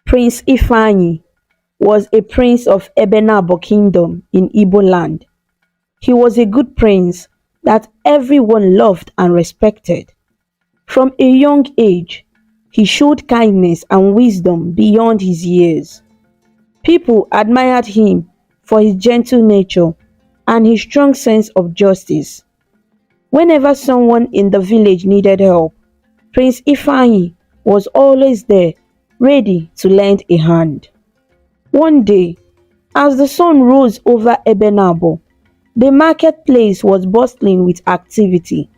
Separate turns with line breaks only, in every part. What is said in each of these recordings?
Prince Ifeanyi was a prince of Ebenabo Kingdom in Igbo land. He was a good prince that everyone loved and respected. From a young age, he showed kindness and wisdom beyond his years. People admired him for his gentle nature and his strong sense of justice. Whenever someone in the village needed help, Prince Ifeanyi was always there, ready to lend a hand. One day, as the sun rose over Ebenabo, the marketplace was bustling with activity.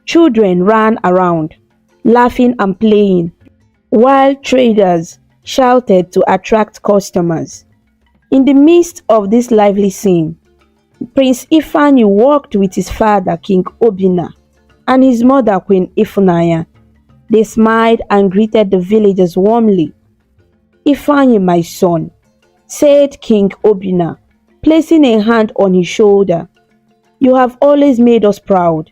Children ran around, laughing and playing, while traders shouted to attract customers. In the midst of this lively scene, Prince Ifeanyi walked with his father King Obinna and his mother Queen Ifunanya. They smiled and greeted the villagers warmly. "Ifeanyi, my son," said King Obinna, placing a hand on his shoulder. "You have always made us proud.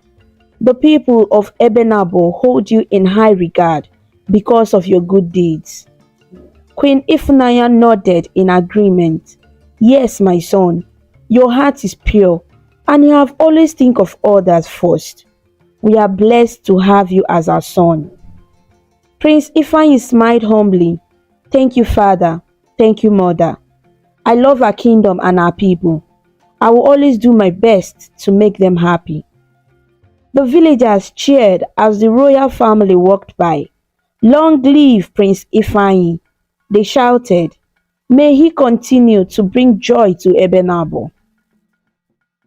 The people of Ebenabo hold you in high regard because of your good deeds." Queen Ifunanya nodded in agreement. "Yes, my son, your heart is pure and you have always think of others first. We are blessed to have you as our son." Prince Ifeanyi smiled humbly. "Thank you, father. Thank you, mother. I love our kingdom and our people. I will always do my best to make them happy." The villagers cheered as the royal family walked by. "Long live Prince Ifeanyi," they shouted. "May he continue to bring joy to Ebenabo."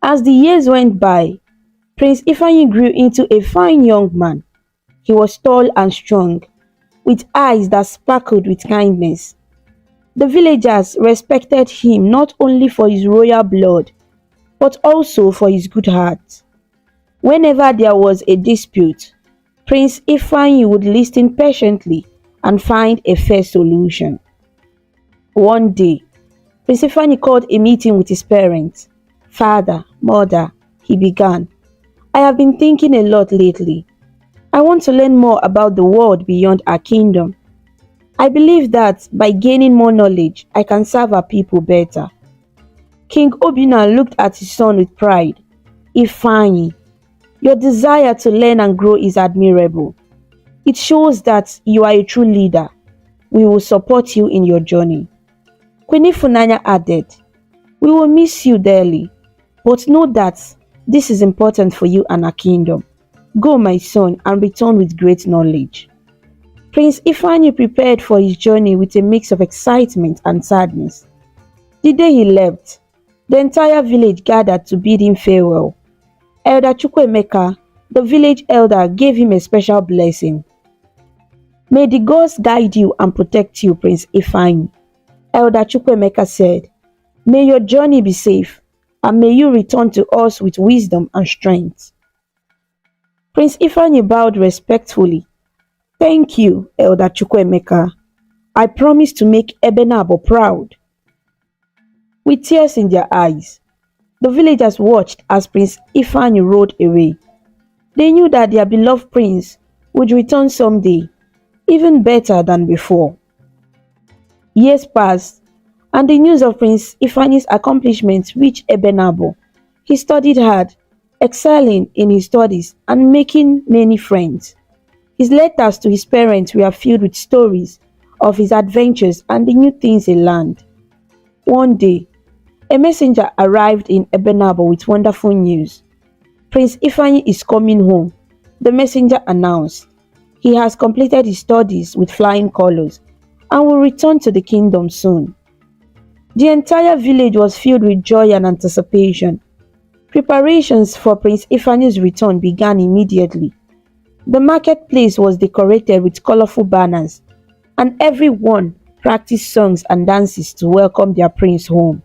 As the years went by, Prince Ifeanyi grew into a fine young man. He was tall and strong, with eyes that sparkled with kindness. The villagers respected him not only for his royal blood, but also for his good heart. Whenever there was a dispute, Prince Ifeanyi would listen patiently and find a fair solution. One day, Prince Ifeanyi called a meeting with his parents. "Father, mother," he began, "I have been thinking a lot lately. I want to learn more about the world beyond our kingdom. I believe that by gaining more knowledge, I can serve our people better." King Obinna looked at his son with pride. "Ifeanyi, your desire to learn and grow is admirable. It shows that you are a true leader. We will support you in your journey." Queen Ifunanya added, "We will miss you dearly, but know that this is important for you and our kingdom. Go, my son, and return with great knowledge." Prince Ifeanyi prepared for his journey with a mix of excitement and sadness. The day he left, the entire village gathered to bid him farewell. Elder Chukwuemeka, the village elder, gave him a special blessing. "May the gods guide you and protect you, Prince Ifeanyi," Elder Chukwuemeka said. "May your journey be safe, and may you return to us with wisdom and strength." Prince Ifeanyi bowed respectfully. "Thank you, Elder Chukwuemeka. I promise to make Ebenabo proud." With tears in their eyes, the villagers watched as Prince Ifeanyi rode away. They knew that their beloved prince would return someday, even better than before. Years passed, and the news of Prince Ifeanyi's accomplishments reached Ebenabo. He studied hard, excelling in his studies and making many friends. His letters to his parents were filled with stories of his adventures and the new things he learned. One day, a messenger arrived in Ebenabo with wonderful news. "Prince Ifeanyi is coming home," the messenger announced. "He has completed his studies with flying colors and will return to the kingdom soon." The entire village was filled with joy and anticipation. Preparations for Prince Ifeanyi's return began immediately. The marketplace was decorated with colorful banners, and everyone practiced songs and dances to welcome their prince home.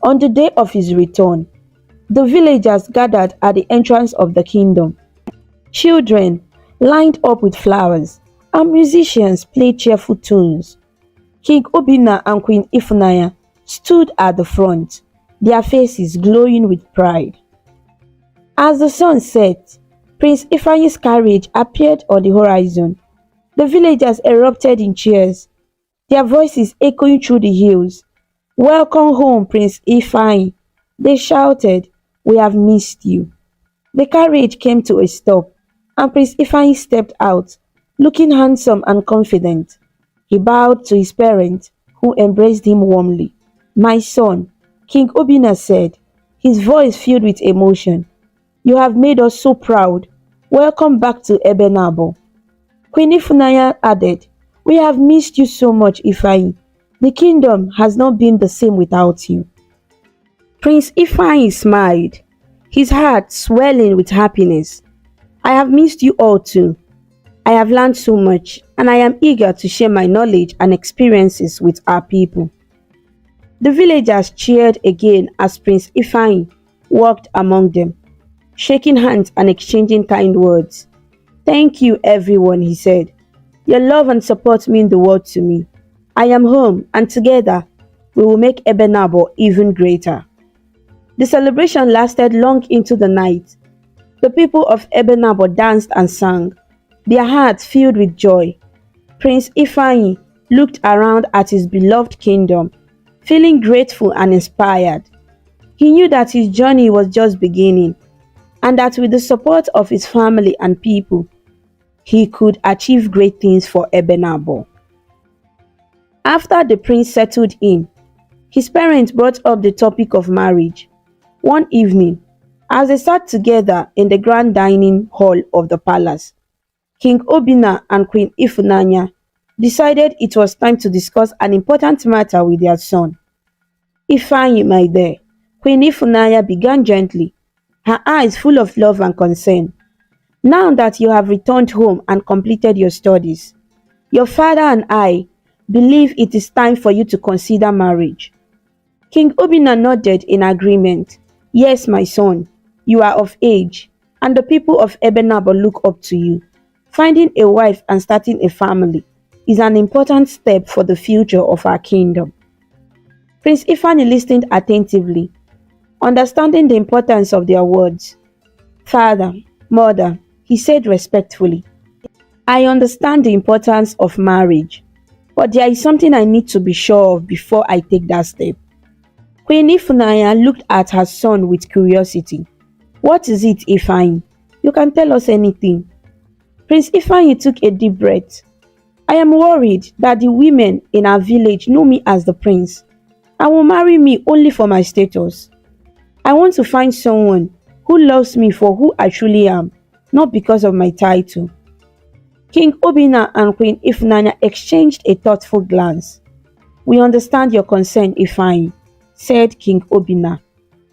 On the day of his return, the villagers gathered at the entrance of the kingdom. Children lined up with flowers, and musicians played cheerful tunes. King Obinna and Queen Ifunanya stood at the front, their faces glowing with pride. As the sun set, Prince Ifeanyi's carriage appeared on the horizon. The villagers erupted in cheers. their voices echoing through the hills. Welcome home, Prince Ifeanyi. They shouted, we have missed you. The carriage came to a stop, and Prince Ifeanyi stepped out, looking handsome and confident. He bowed to his parents, who embraced him warmly. My son, King Obinna said, his voice filled with emotion. You have made us so proud. Welcome back to Ebenabo. Queen Ifunanya added, we have missed you so much, Ifeanyi. The kingdom has not been the same without you. Prince Ifeanyi smiled, his heart swelling with happiness. I have missed you all too. I have learned so much, and I am eager to share my knowledge and experiences with our people. The villagers cheered again as Prince Ifeanyi walked among them, shaking hands and exchanging kind words. Thank you, everyone, he said. Your love and support mean the world to me. I am home, and together we will make Ebenabo even greater. The celebration lasted long into the night. The people of Ebenabo danced and sang, their hearts filled with joy. Prince Ifeanyi looked around at his beloved kingdom, feeling grateful and inspired. He knew that his journey was just beginning, and that with the support of his family and people, he could achieve great things for Ebenabo. After the prince settled in, his parents brought up the topic of marriage. One evening, as they sat together in the grand dining hall of the palace, King Obinna and Queen Ifunanya decided it was time to discuss an important matter with their son. Ifeanyi, my dear, Queen Ifunanya began gently, her eyes full of love and concern. Now that you have returned home and completed your studies, your father and I believe it is time for you to consider marriage. King Obinna nodded in agreement. Yes, my son, you are of age, and the people of Ebenabo look up to you. Finding a wife and starting a family is an important step for the future of our kingdom. Prince Ifeanyi listened attentively, understanding the importance of their words. Father, mother, he said respectfully, I understand the importance of marriage, but there is something I need to be sure of before I take that step. Queen Ifunanya looked at her son with curiosity. What is it, Ifeanyi? You can tell us anything. Prince Ifeanyi took a deep breath. I am worried that the women in our village know me as the prince and will marry me only for my status. I want to find someone who loves me for who I truly am, not because of my title. King Obinna and Queen Ifunanya exchanged a thoughtful glance. We understand your concern, Ifeanyi, said King Obinna.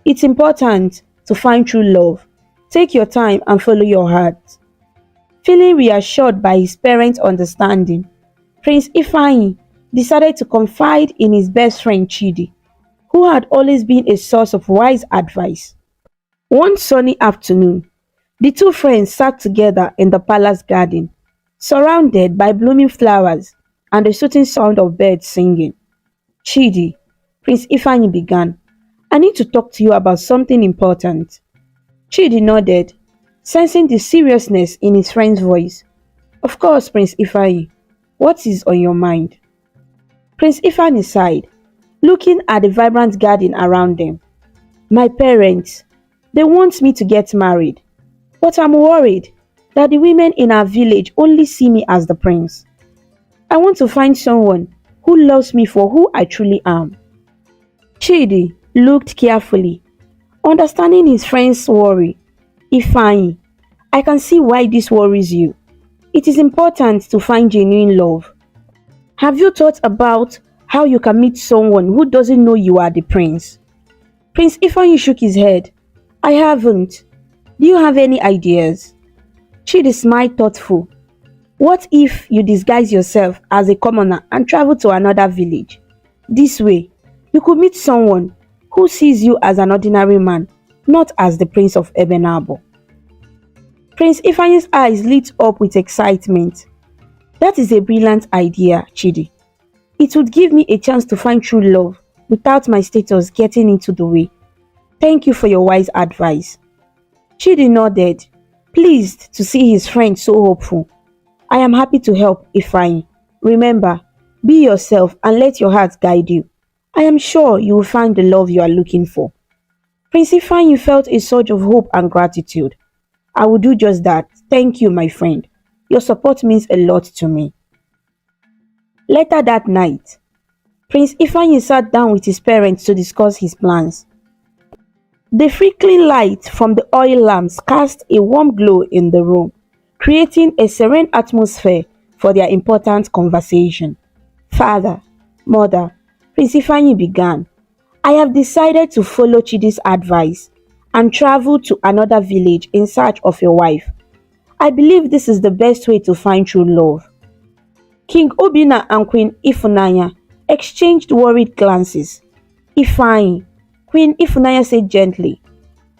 It's important to find true love. Take your time and follow your heart. Feeling reassured by his parents' understanding, Prince Ifeanyi decided to confide in his best friend Chidi, who had always been a source of wise advice. One sunny afternoon, the two friends sat together in the palace garden, surrounded by blooming flowers and the soothing sound of birds singing. Chidi, Prince Ifeanyi began, I need to talk to you about something important. Chidi nodded, sensing the seriousness in his friend's voice. Of course, Prince Ifeanyi. What is on your mind? Prince Ifeanyi sighed, looking at the vibrant garden around them. My parents, they want me to get married, but I'm worried that the women in our village only see me as the prince. I want to find someone who loves me for who I truly am. Chidi looked carefully, understanding his friend's worry. Ifeanyi, I can see why this worries you. It is important to find genuine love. Have you thought about how you can meet someone who doesn't know you are the prince? Prince Ifeanyi shook his head. I haven't. Do you have any ideas? Chidi smiled thoughtful. What if you disguise yourself as a commoner and travel to another village? This way, you could meet someone who sees you as an ordinary man, not as the prince of Ebenabo. Prince Ifeanyi's eyes lit up with excitement. That is a brilliant idea, Chidi. It would give me a chance to find true love without my status getting into the way. Thank you for your wise advice. Chidi nodded, pleased to see his friend so hopeful. I am happy to help, Ifeanyi. Remember, Be yourself and let your heart guide you. I am sure you will find the love you are looking for. Prince Ifeanyi felt a surge of hope and gratitude. I will do just that. Thank you, my friend. Your support means a lot to me. Later that night, Prince Ifeanyi sat down with his parents to discuss his plans. The flickering light from the oil lamps cast a warm glow in the room, creating a serene atmosphere for their important conversation. Father, mother, Prince Ifeanyi began, I have decided to follow Chidi's advice and travel to another village in search of your wife. I believe this is the best way to find true love. King Obinna and Queen Ifunanya exchanged worried glances. Ifeanyi, Queen Ifunanya said gently,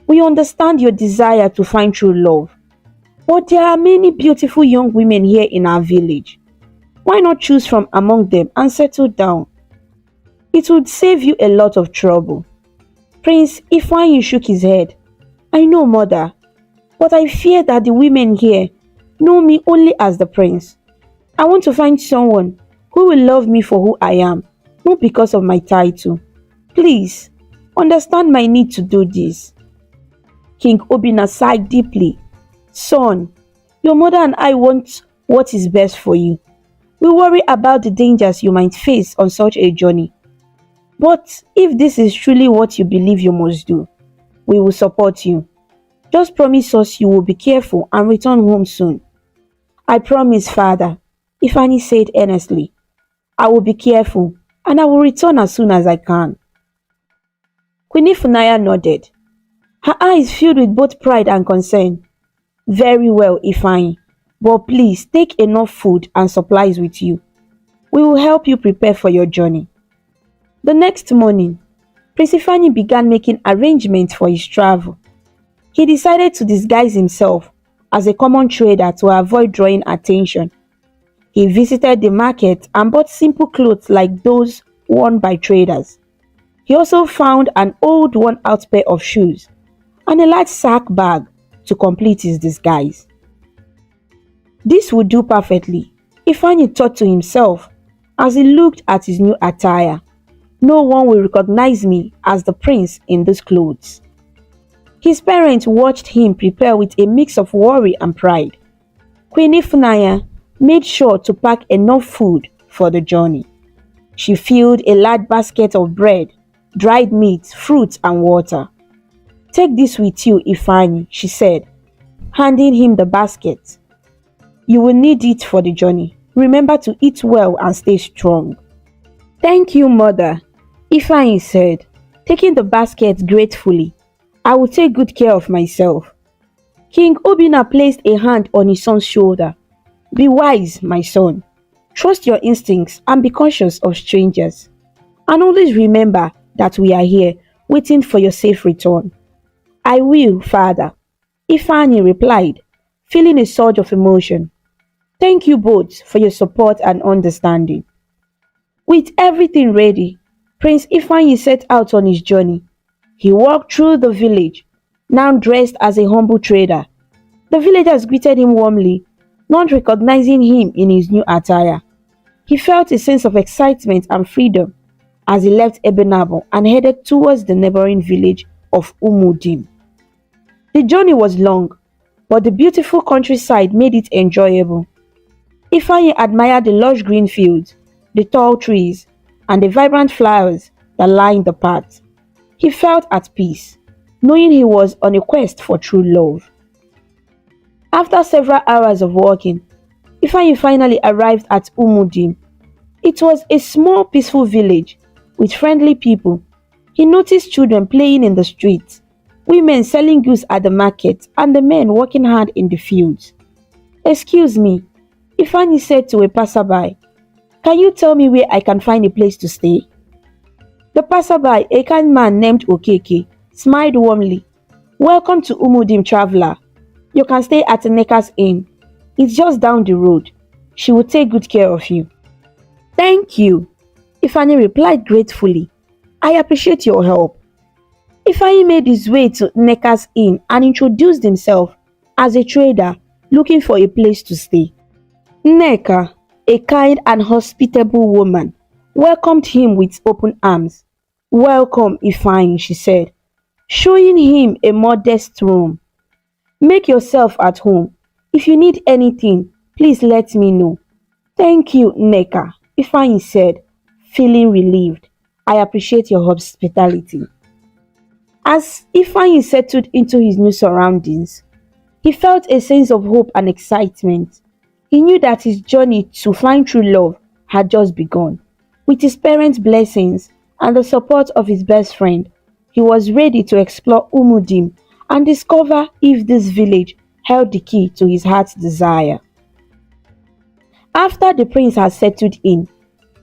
we understand your desire to find true love, but there are many beautiful young women here in our village. Why not choose from among them and settle down? It would save you a lot of trouble. Prince Ifeanyi shook his head. I know, mother, but I fear that the women here know me only as the prince. I want to find someone who will love me for who I am, not because of my title. Please, understand my need to do this. King Obinna sighed deeply. Son, your mother and I want what is best for you. We worry about the dangers you might face on such a journey. But if this is truly what you believe you must do, we will support you. Just promise us you will be careful and return home soon. I promise, father, Ifeanyi said earnestly. I will be careful and I will return as soon as I can. Queen Ifunanya nodded, her eyes filled with both pride and concern. Very well, Ifeanyi, but please take enough food and supplies with you. We will help you prepare for your journey. The next morning, Prince Ifeanyi began making arrangements for his travel. He decided to disguise himself as a common trader to avoid drawing attention. He visited the market and bought simple clothes like those worn by traders. He also found an old worn-out pair of shoes and a large sack bag to complete his disguise. This would do perfectly, Ifeanyi thought to himself as he looked at his new attire. No one will recognize me as the prince in these clothes. His parents watched him prepare with a mix of worry and pride. Queen Ifunanya made sure to pack enough food for the journey. She filled a large basket of bread, dried meat, fruits and water. Take this with you, Ifeanyi, she said, handing him the basket. You will need it for the journey. Remember to eat well and stay strong. Thank you, mother, Ifeanyi said, taking the basket gratefully. I will take good care of myself. King Obinna placed a hand on his son's shoulder. Be wise, my son. Trust your instincts and be cautious of strangers. And always remember that we are here, waiting for your safe return. I will, father, Ifeanyi replied, feeling a surge of emotion. Thank you both for your support and understanding. With everything ready, Prince Ifeanyi set out on his journey. He walked through the village, now dressed as a humble trader. The villagers greeted him warmly, not recognizing him in his new attire. He felt a sense of excitement and freedom as he left Ebenabo and headed towards the neighboring village of Umudim. The journey was long, but the beautiful countryside made it enjoyable. Ifeanyi admired the lush green fields, the tall trees, and the vibrant flowers that lined the path. He felt at peace, knowing he was on a quest for true love. After several hours of walking, Ifeanyi finally arrived at Umudim. It was a small, peaceful village with friendly people. He noticed children playing in the streets, women selling goods at the market, and the men working hard in the fields. Excuse me, Ifeanyi said to a passerby, can you tell me where I can find a place to stay? The passerby, a kind man named Okeke, smiled warmly. Welcome to Umudim, traveler. You can stay at Neka's Inn. It's just down the road. She will take good care of you. Thank you, Ifeanyi replied gratefully. I appreciate your help. Ifeanyi made his way to Neka's Inn and introduced himself as a trader looking for a place to stay. Nneka, A kind and hospitable woman welcomed him with open arms. "Welcome, Ifeanyi," she said, showing him a modest room. "Make yourself at home. If you need anything, please let me know." "Thank you, Nneka," Ifeanyi said, feeling relieved. "I appreciate your hospitality." As Ifeanyi settled into his new surroundings, he felt a sense of hope and excitement. He knew that his journey to find true love had just begun. With his parents' blessings and the support of his best friend, he was ready to explore Umudim and discover if this village held the key to his heart's desire. After the prince had settled in,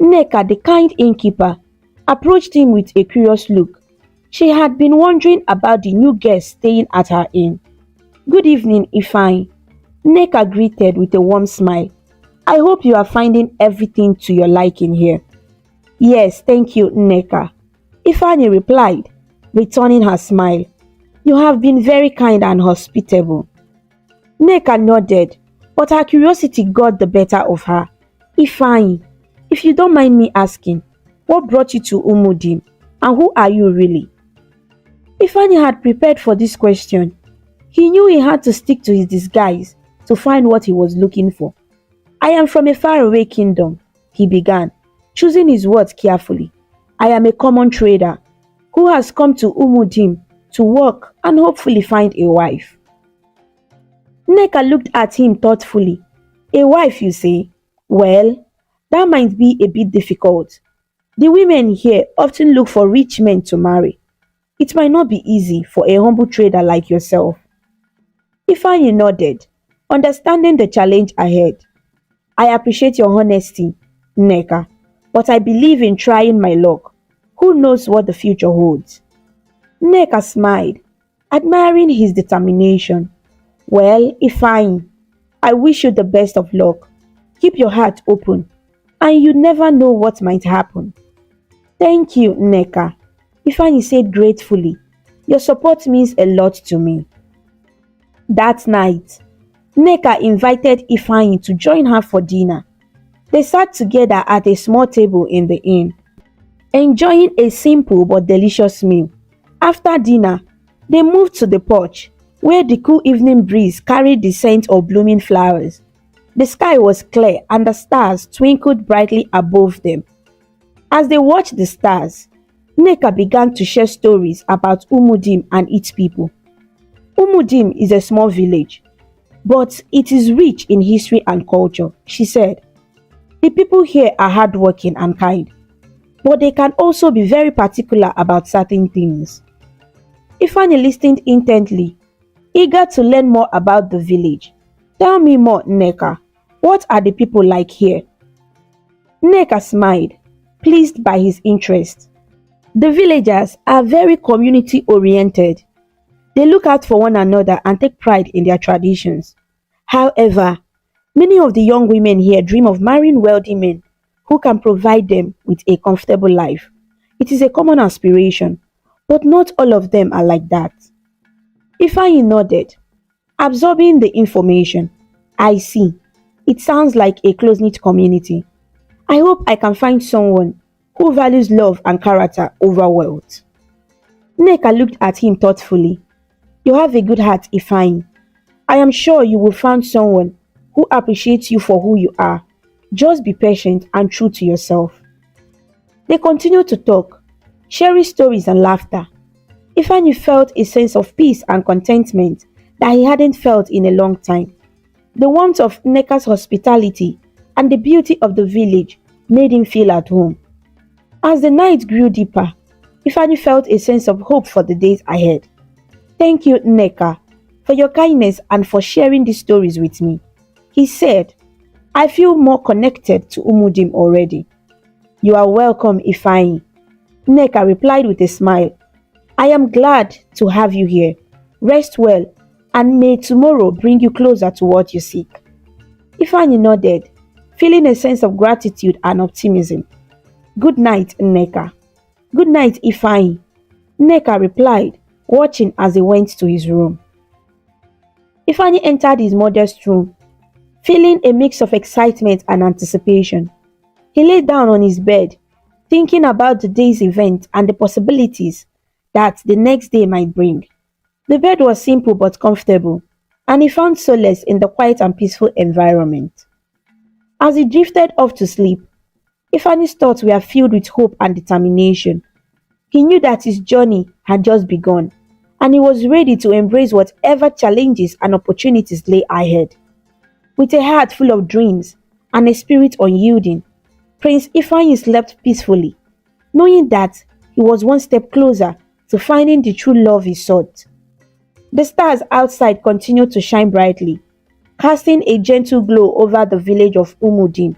Nneka, the kind innkeeper, approached him with a curious look. She had been wondering about the new guest staying at her inn. "Good evening, Ifeanyi," Nneka greeted with a warm smile. "I hope you are finding everything to your liking here." "Yes, thank you, Nneka," Ifeanyi replied, returning her smile. "You have been very kind and hospitable." Nneka nodded, but her curiosity got the better of her. "Ifeanyi, if you don't mind me asking, what brought you to Umudim, and who are you really?" Ifeanyi had prepared for this question. He knew he had to stick to his disguise to find what he was looking for. "I am from a faraway kingdom," he began, choosing his words carefully. "I am a common trader who has come to Umudim to work and hopefully find a wife." Nneka looked at him thoughtfully. "A wife, you say? Well, that might be a bit difficult. The women here often look for rich men to marry. It might not be easy for a humble trader like yourself." Ifeanyi nodded, understanding the challenge ahead. "I appreciate your honesty, Nneka, but I believe in trying my luck. Who knows what the future holds?" Nneka smiled, admiring his determination. "Well, Ifeanyi, I wish you the best of luck. Keep your heart open, and you never know what might happen." "Thank you, Nneka," Ifeanyi said gratefully. "Your support means a lot to me." That night, Nneka invited Ifeanyi to join her for dinner. They sat together at a small table in the inn, enjoying a simple but delicious meal. After dinner, they moved to the porch, where the cool evening breeze carried the scent of blooming flowers. The sky was clear and the stars twinkled brightly above them. As they watched the stars, Nneka began to share stories about Umudim and its people. "Umudim is a small village, but it is rich in history and culture," she said. "The people here are hardworking and kind, but they can also be very particular about certain things." Ifeanyi listened intently, eager to learn more about the village. "Tell me more, Nneka. What are the people like here?" Nneka smiled, pleased by his interest. "The villagers are very community oriented. They look out for one another and take pride in their traditions. However, many of the young women here dream of marrying wealthy men who can provide them with a comfortable life. It is a common aspiration, but not all of them are like that." Ifeanyi nodded, absorbing the information. "I see. It sounds like a close-knit community. I hope I can find someone who values love and character over wealth." Nneka looked at him thoughtfully. "You have a good heart, Ifeanyi. I am sure you will find someone who appreciates you for who you are. Just be patient and true to yourself." They continued to talk, sharing stories and laughter. Ifeanyi felt a sense of peace and contentment that he hadn't felt in a long time. The warmth of Nneka's hospitality and the beauty of the village made him feel at home. As the night grew deeper, Ifeanyi felt a sense of hope for the days ahead. "Thank you, Nneka, for your kindness and for sharing these stories with me," he said. "I feel more connected to Umudim already." "You are welcome, Ifeanyi," Nneka replied with a smile. "I am glad to have you here. Rest well, and may tomorrow bring you closer to what you seek." Ifeanyi nodded, feeling a sense of gratitude and optimism. "Good night, Nneka." "Good night, Ifeanyi," Nneka replied, watching as he went to his room. Ifeanyi entered his modest room. feeling a mix of excitement and anticipation. He lay down on his bed, thinking about the day's event and the possibilities that the next day might bring. The bed was simple but comfortable, and he found solace in the quiet and peaceful environment. As he drifted off to sleep, Ifani's thoughts were filled with hope and determination. He knew that his journey had just begun, and he was ready to embrace whatever challenges and opportunities lay ahead. With a heart full of dreams and a spirit unyielding, Prince Ifeanyi slept peacefully, knowing that he was one step closer to finding the true love he sought. The stars outside continued to shine brightly, casting a gentle glow over the village of Umudim.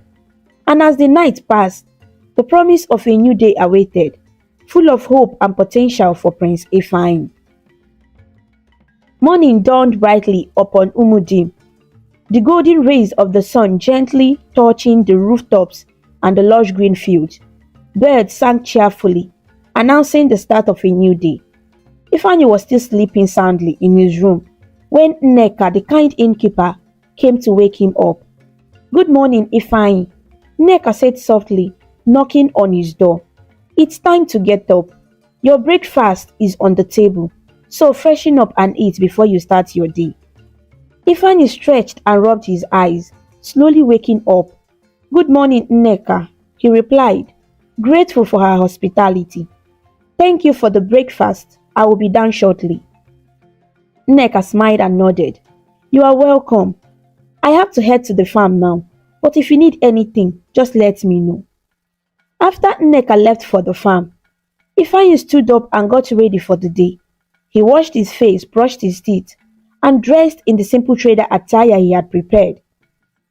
And as the night passed, the promise of a new day awaited, full of hope and potential for Prince Ifeanyi. Morning dawned brightly upon Umudim, the golden rays of the sun gently touching the rooftops and the lush green fields. Birds sang cheerfully, announcing the start of a new day. Ifeanyi was still sleeping soundly in his room when Nneka, the kind innkeeper, came to wake him up. "Good morning, Ifeanyi," Nneka said softly, knocking on his door. "It's time to get up. Your breakfast is on the table, so freshen up and eat before you start your day." Ifeanyi stretched and rubbed his eyes, slowly waking up. "Good morning, Nneka," he replied, grateful for her hospitality. "Thank you for the breakfast. I will be done shortly." Nneka smiled and nodded. "You are welcome. I have to head to the farm now, but if you need anything, just let me know." After Nneka left for the farm, Ifeanyi stood up and got ready for the day. He washed his face, brushed his teeth, and dressed in the simple trader attire he had prepared.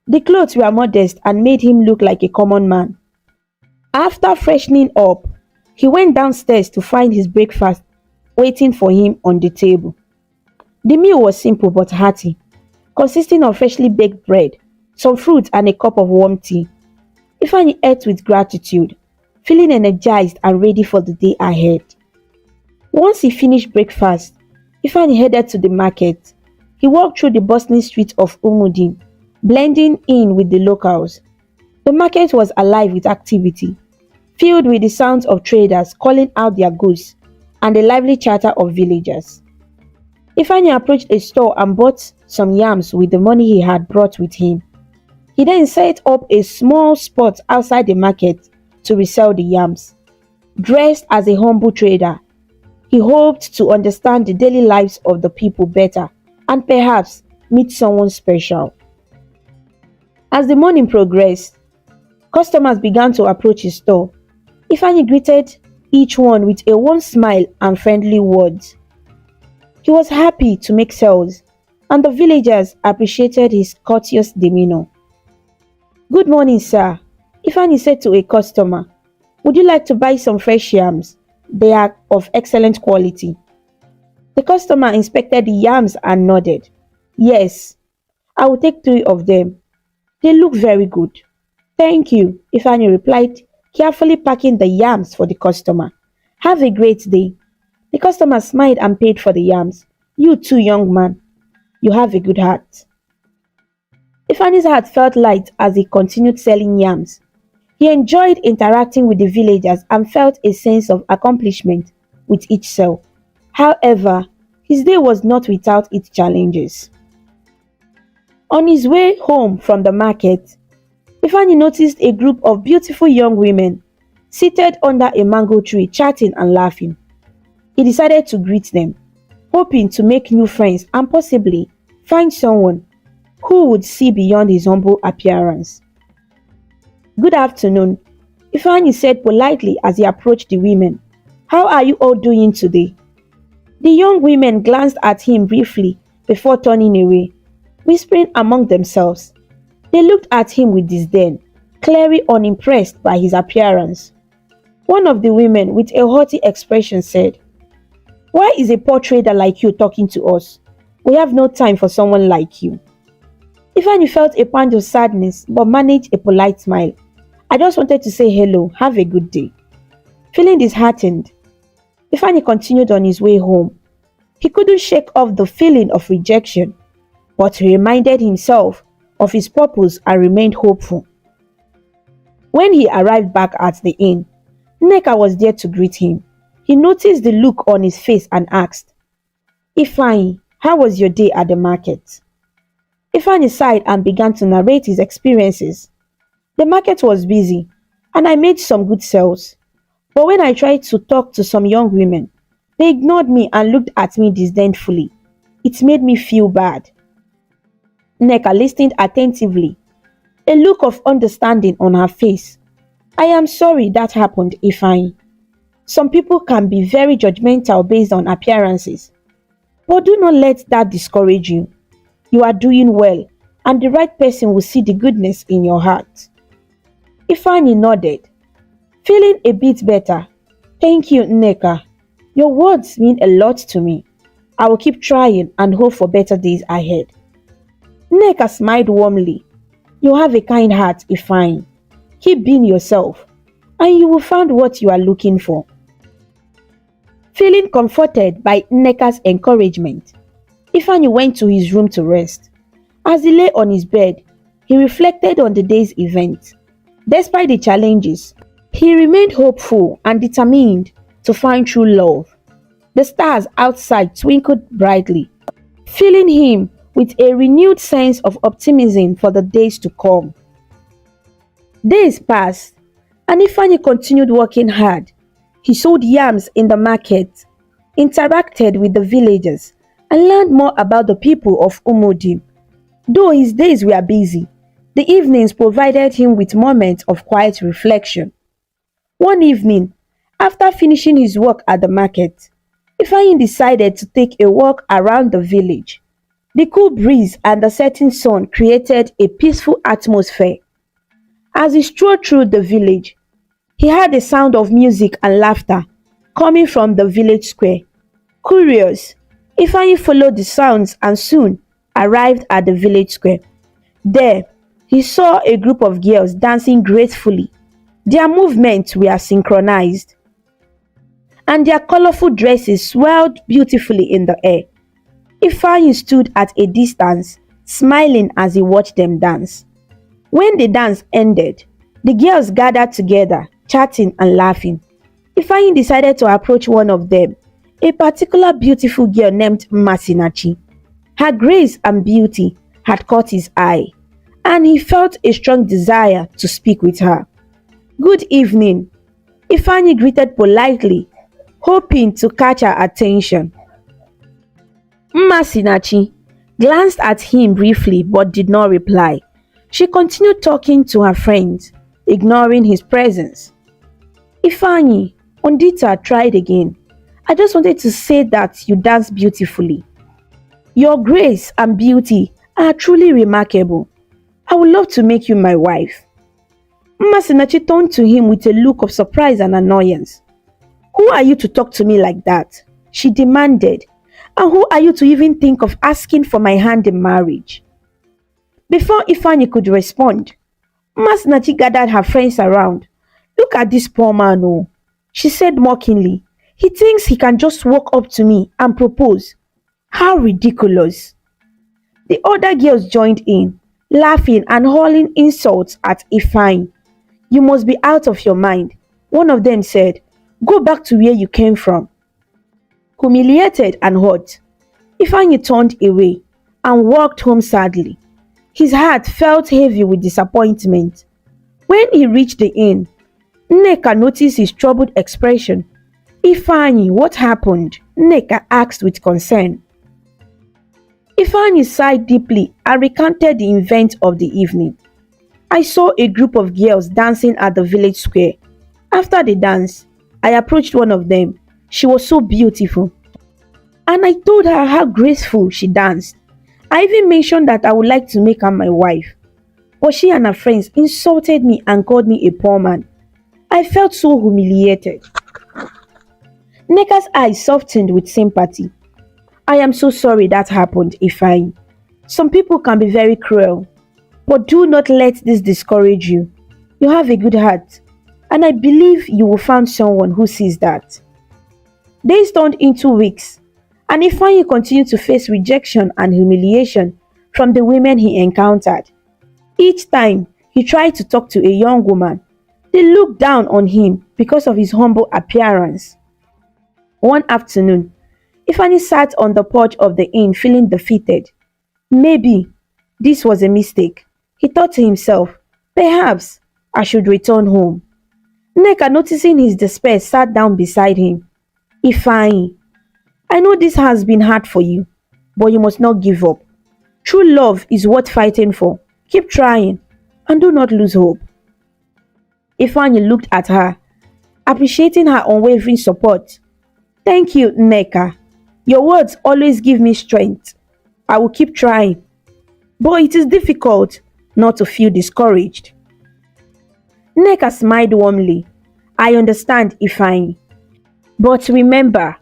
The clothes were modest and made him look like a common man. After freshening up, he went downstairs to find his breakfast waiting for him on the table. The meal was simple but hearty, consisting of freshly baked bread, some fruit and a cup of warm tea. Ifeanyi ate with gratitude, feeling energized and ready for the day ahead. Once he finished breakfast, Ifeanyi headed to the market. He walked through the bustling streets of Umudim, blending in with the locals. The market was alive with activity, filled with the sounds of traders calling out their goods and the lively chatter of villagers. Ifeanyi approached a store and bought some yams with the money he had brought with him. He then set up a small spot outside the market to resell the yams. Dressed as a humble trader, he hoped to understand the daily lives of the people better and perhaps meet someone special. As the morning progressed, customers began to approach his store. Ifeanyi greeted each one with a warm smile and friendly words. He was happy to make sales, and the villagers appreciated his courteous demeanor. "Good morning, sir," Ifeanyi said to a customer. "Would you like to buy some fresh yams? They are of excellent quality." The customer inspected the yams and nodded. "Yes, I will take 3 of them. They look very good." "Thank you," Ifeanyi replied, carefully packing the yams for the customer. "Have a great day." The customer smiled and paid for the yams. "You too, young man. You have a good heart." Ifeanyi's heart felt light as he continued selling yams. He enjoyed interacting with the villagers and felt a sense of accomplishment with each sale. However, his day was not without its challenges. On his way home from the market, Ifeanyi noticed a group of beautiful young women seated under a mango tree chatting and laughing. He decided to greet them, hoping to make new friends and possibly find someone who would see beyond his humble appearance. "Good afternoon," Ifeanyi said politely as he approached the women. "How are you all doing today?" The young women glanced at him briefly before turning away, whispering among themselves. They looked at him with disdain, clearly unimpressed by his appearance. One of the women, with a haughty expression, said, "Why is a poor trader like you talking to us? We have no time for someone like you." Ifeanyi felt a pang of sadness but managed a polite smile. "I just wanted to say hello, have a good day." Feeling disheartened, Ifeanyi continued on his way home. He couldn't shake off the feeling of rejection, but he reminded himself of his purpose and remained hopeful. When he arrived back at the inn, Nneka was there to greet him. He noticed the look on his face and asked, "Ifeanyi, how was your day at the market?" Ifeanyi sighed and began to narrate his experiences. "The market was busy, and I made some good sales. But when I tried to talk to some young women, they ignored me and looked at me disdainfully. It made me feel bad." Nneka listened attentively, a look of understanding on her face. "I am sorry that happened, Ifeanyi. Some people can be very judgmental based on appearances. But do not let that discourage you. You are doing well, and the right person will see the goodness in your heart." Ifeanyi nodded, feeling a bit better. "Thank you, Nneka. Your words mean a lot to me. I will keep trying and hope for better days ahead." Nneka smiled warmly. "You have a kind heart, Ifeanyi. Keep being yourself, and you will find what you are looking for." Feeling comforted by Nneka's encouragement, Ifeanyi went to his room to rest. As he lay on his bed, he reflected on the day's events. Despite the challenges, he remained hopeful and determined to find true love. The stars outside twinkled brightly, filling him with a renewed sense of optimism for the days to come. Days passed, and Ifeanyi continued working hard. He sold yams in the market, interacted with the villagers, and learned more about the people of Umudim. Though his days were busy, the evenings provided him with moments of quiet reflection. One evening, after finishing his work at the market, Ifeanyi decided to take a walk around the village. The cool breeze and the setting sun created a peaceful atmosphere. As he strolled through the village, he heard the sound of music and laughter coming from the village square. Curious, Ifeanyi followed the sounds and soon arrived at the village square. There, he saw a group of girls dancing gracefully. Their movements were synchronized, and their colorful dresses swirled beautifully in the air. Ifeanyi stood at a distance, smiling as he watched them dance. When the dance ended, the girls gathered together, chatting and laughing. Ifeanyi decided to approach one of them, a particular beautiful girl named Masinachi. Her grace and beauty had caught his eye, and he felt a strong desire to speak with her. "Good evening," Ifeanyi greeted politely, hoping to catch her attention. Masinachi glanced at him briefly but did not reply. She continued talking to her friends, ignoring his presence. "Ifeanyi," Ondita tried again. "I just wanted to say that you dance beautifully. Your grace and beauty are truly remarkable. I would love to make you my wife." Masinachi turned to him with a look of surprise and annoyance. "Who are you to talk to me like that?" she demanded. "And who are you to even think of asking for my hand in marriage?" Before Ifeanyi could respond, Masinachi gathered her friends around. "Look at this poor man, oh," she said mockingly. "He thinks he can just walk up to me and propose. How ridiculous." The other girls joined in, laughing and hurling insults at Ifeanyi. "You must be out of your mind," one of them said. "Go back to where you came from." Humiliated and hurt, Ifeanyi turned away and walked home sadly. His heart felt heavy with disappointment. When he reached the inn, Nneka noticed his troubled expression. "Ifeanyi, what happened?" Nneka asked with concern. Ifeanyi sighed deeply and recounted the events of the evening. "I saw a group of girls dancing at the village square. After the dance, I approached one of them. She was so beautiful, and I told her how graceful she danced. I even mentioned that I would like to make her my wife. But she and her friends insulted me and called me a poor man. I felt so humiliated." Nneka's eyes softened with sympathy. "I am so sorry that happened, Ifeanyi. Some people can be very cruel, but do not let this discourage you. You have a good heart, and I believe you will find someone who sees that." Days turned into weeks, and Ifeanyi continued to face rejection and humiliation from the women he encountered. Each time he tried to talk to a young woman, they looked down on him because of his humble appearance. One afternoon, Ifeanyi sat on the porch of the inn feeling defeated. Maybe this was a mistake. He thought to himself, perhaps I should return home. Nneka, noticing his despair, sat down beside him. Ifeanyi, I know this has been hard for you, but you must not give up. True love is worth fighting for. Keep trying and do not lose hope. Ifeanyi looked at her, appreciating her unwavering support. Thank you, Nneka. Your words always give me strength. I will keep trying. But it is difficult not to feel discouraged. Nneka smiled warmly. I understand, Ifeanyi. But remember,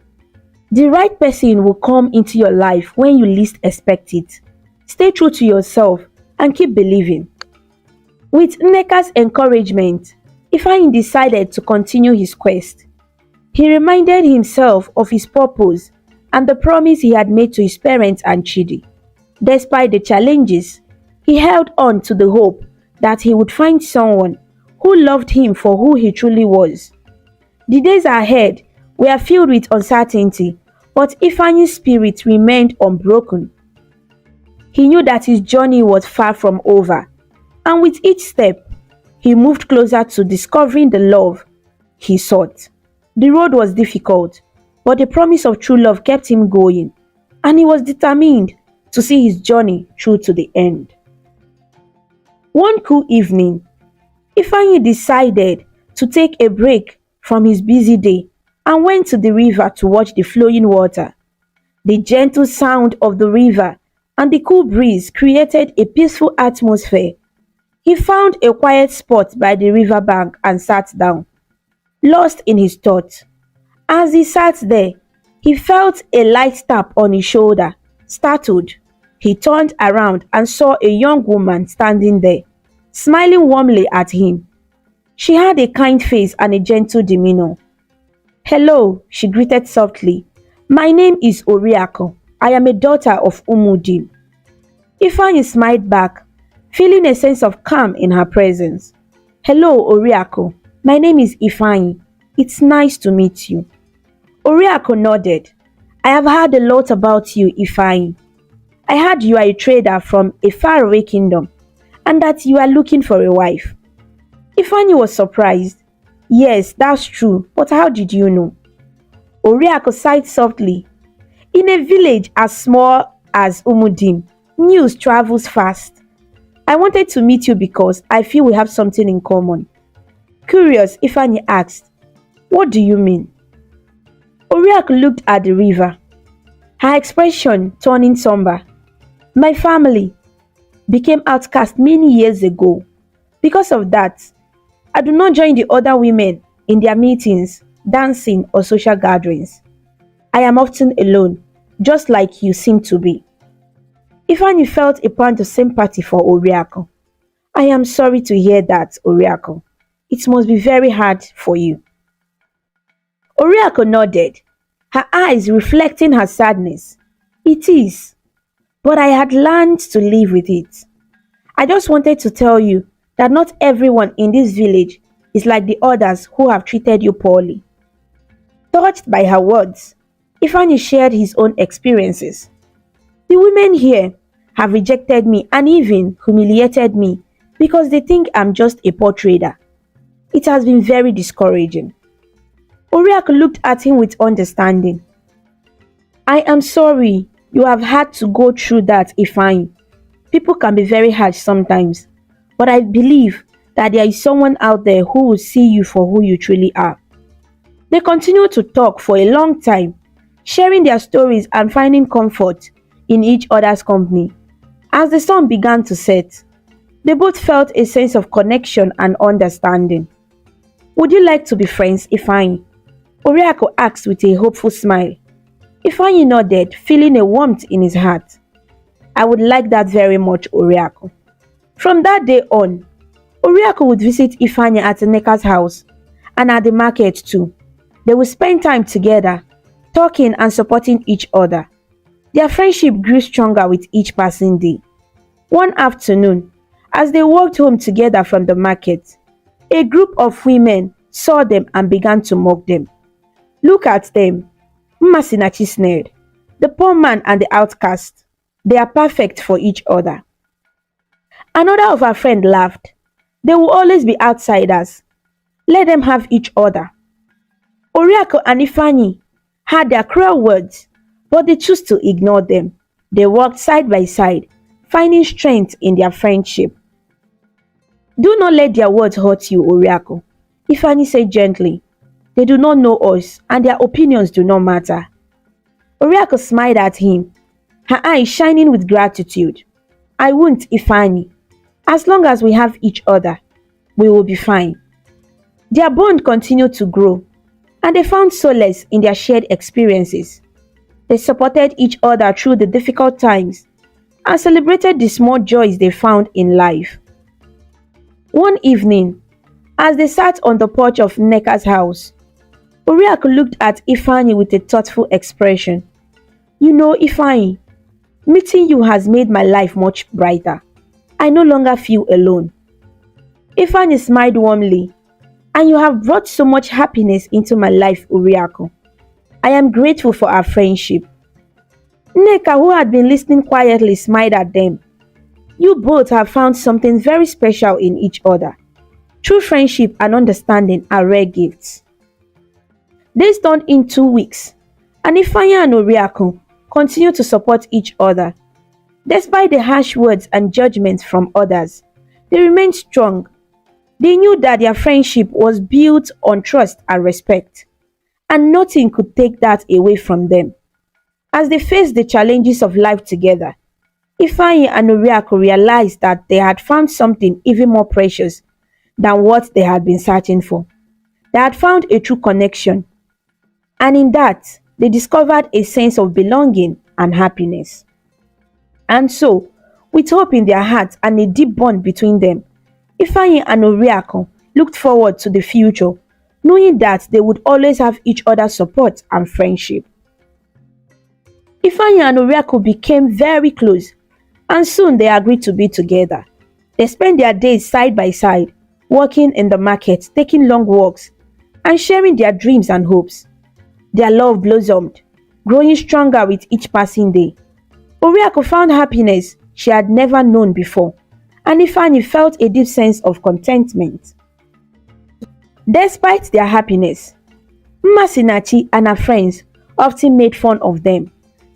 the right person will come into your life when you least expect it. Stay true to yourself and keep believing. With Nneka's encouragement, Ifeanyi decided to continue his quest. He reminded himself of his purpose and the promise he had made to his parents and Chidi. Despite the challenges, he held on to the hope that he would find someone who loved him for who he truly was. The days ahead were filled with uncertainty, but Ifeanyi's spirit remained unbroken. He knew that his journey was far from over, and with each step, he moved closer to discovering the love he sought. The road was difficult, but the promise of true love kept him going, and he was determined to see his journey through to the end. One cool evening, Ifeanyi decided to take a break from his busy day and went to the river to watch the flowing water. The gentle sound of the river and the cool breeze created a peaceful atmosphere. He found a quiet spot by the river bank and sat down, lost in his thoughts. As he sat there, he felt a light tap on his shoulder. Startled, he turned around and saw a young woman standing there, smiling warmly at him. She had a kind face and a gentle demeanor. Hello, she greeted softly. My name is Oriako. I am a daughter of Umudim. Ifeanyi smiled back, feeling a sense of calm in her presence. Hello, Oriako. My name is Ifeanyi. It's nice to meet you. Oriako nodded. I have heard a lot about you, Ifeanyi. I heard you are a trader from a faraway kingdom and that you are looking for a wife. Ifeanyi was surprised. Yes, that's true, but how did you know? Oriako sighed softly. In a village as small as Umudim, news travels fast. I wanted to meet you because I feel we have something in common. Curious, Ifeanyi asked, what do you mean? Oriako looked at the river, her expression turning somber. My family became outcast many years ago. Because of that, I do not join the other women in their meetings, dancing, or social gatherings. I am often alone, just like you seem to be. Ifeanyi felt a point of sympathy for Oriako. I am sorry to hear that, Oriako. It must be very hard for you. Oriako nodded, her eyes reflecting her sadness. It is, but I had learned to live with it. I just wanted to tell you that not everyone in this village is like the others who have treated you poorly. Touched by her words, Ifeanyi shared his own experiences. The women here have rejected me and even humiliated me because they think I'm just a poor trader. It has been very discouraging. Oriako looked at him with understanding. I am sorry you have had to go through that, Ifeanyi. People can be very harsh sometimes, but I believe that there is someone out there who will see you for who you truly are. They continued to talk for a long time, sharing their stories and finding comfort in each other's company. As the sun began to set, they both felt a sense of connection and understanding. Would you like to be friends, Ifeanyi? Oriako asked with a hopeful smile. Ifeanyi nodded, feeling a warmth in his heart. I would like that very much, Oriako. From that day on, Oriako would visit Ifeanyi at Nneka's house and at the market too. They would spend time together, talking and supporting each other. Their friendship grew stronger with each passing day. One afternoon, As they walked home together from the market, a group of women saw them and began to mock them. Look at them, Mmasinachi sneered. The poor man and the outcast. They are perfect for each other. Another of her friends laughed. They will always be outsiders. Let them have each other. Oriako and Ifeanyi had their cruel words, but they chose to ignore them. They walked side by side, finding strength in their friendship. Do not let their words hurt you, Oriako, Ifeanyi said gently. They do not know us, and their opinions do not matter. Oriako smiled at him, her eyes shining with gratitude. I won't, Ifeanyi. As long as we have each other, we will be fine. Their bond continued to grow, and they found solace in their shared experiences. They supported each other through the difficult times and celebrated the small joys they found in life. One evening, as they sat on the porch of Nneka's house, Oriakụ looked at Ifeanyi with a thoughtful expression. You know, Ifeanyi, meeting you has made my life much brighter. I no longer feel alone. Ifeanyi smiled warmly. And you have brought so much happiness into my life, Oriakụ. I am grateful for our friendship. Nneka, who had been listening quietly, smiled at them. You both have found something very special in each other. True friendship and understanding are rare gifts. Days turned in 2 weeks, and Ifeanyi and Oriakụ continued to support each other. Despite the harsh words and judgments from others, they remained strong. They knew that their friendship was built on trust and respect, and nothing could take that away from them. As they faced the challenges of life together, Ifeanyi and Oriakụ realized that they had found something even more precious than what they had been searching for. They had found a true connection, and in that, they discovered a sense of belonging and happiness. And so, with hope in their hearts and a deep bond between them, Ifeanyi and Oriakụ looked forward to the future, knowing that they would always have each other's support and friendship. Ifeanyi and Oriakụ became very close, and soon they agreed to be together. They spent their days side by side, working in the market, taking long walks, and sharing their dreams and hopes. Their love blossomed, growing stronger with each passing day. Oriakụ found happiness she had never known before, and Ifeanyi felt a deep sense of contentment. Despite their happiness, Mmasinachi and her friends often made fun of them.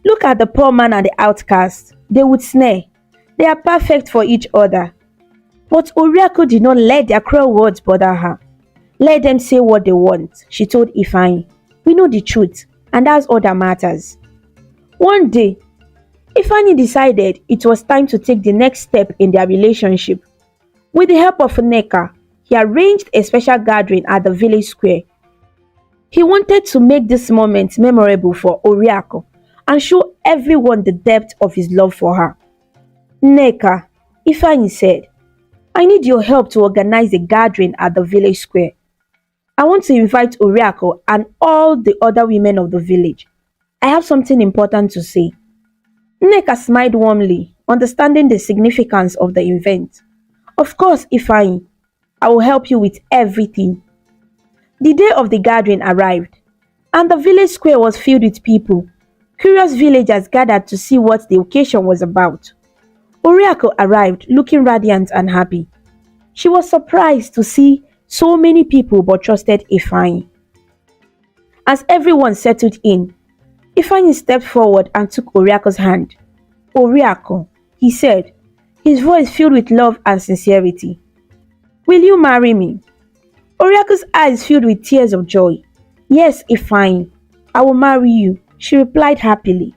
Look at the poor man and the outcast, they would sneer. They are perfect for each other. But Oriakụ did not let their cruel words bother her. Let them say what they want, she told Ifeanyi. We know the truth, and that's all that matters. One day, Ifeanyi decided it was time to take the next step in their relationship. With the help of Nneka, he arranged a special gathering at the village square. He wanted to make this moment memorable for Oriakụ and show everyone the depth of his love for her. Nneka, Ifeanyi said, I need your help to organize a gathering at the village square. I want to invite Oriakụ and all the other women of the village. I have something important to say. Nneka smiled warmly, understanding the significance of the event. Of course, Ifeanyi, I will help you with everything. The day of the gathering arrived, and the village square was filled with people. Curious villagers gathered to see what the occasion was about. Oriakụ arrived looking radiant and happy. She was surprised to see so many people but trusted Ifeanyi. As everyone settled in, Ifeanyi stepped forward and took Oriakụ's hand. Oriakụ, he said, his voice filled with love and sincerity. Will you marry me? Oriakụ's eyes filled with tears of joy. Yes, Ifeanyi, I will marry you, she replied happily.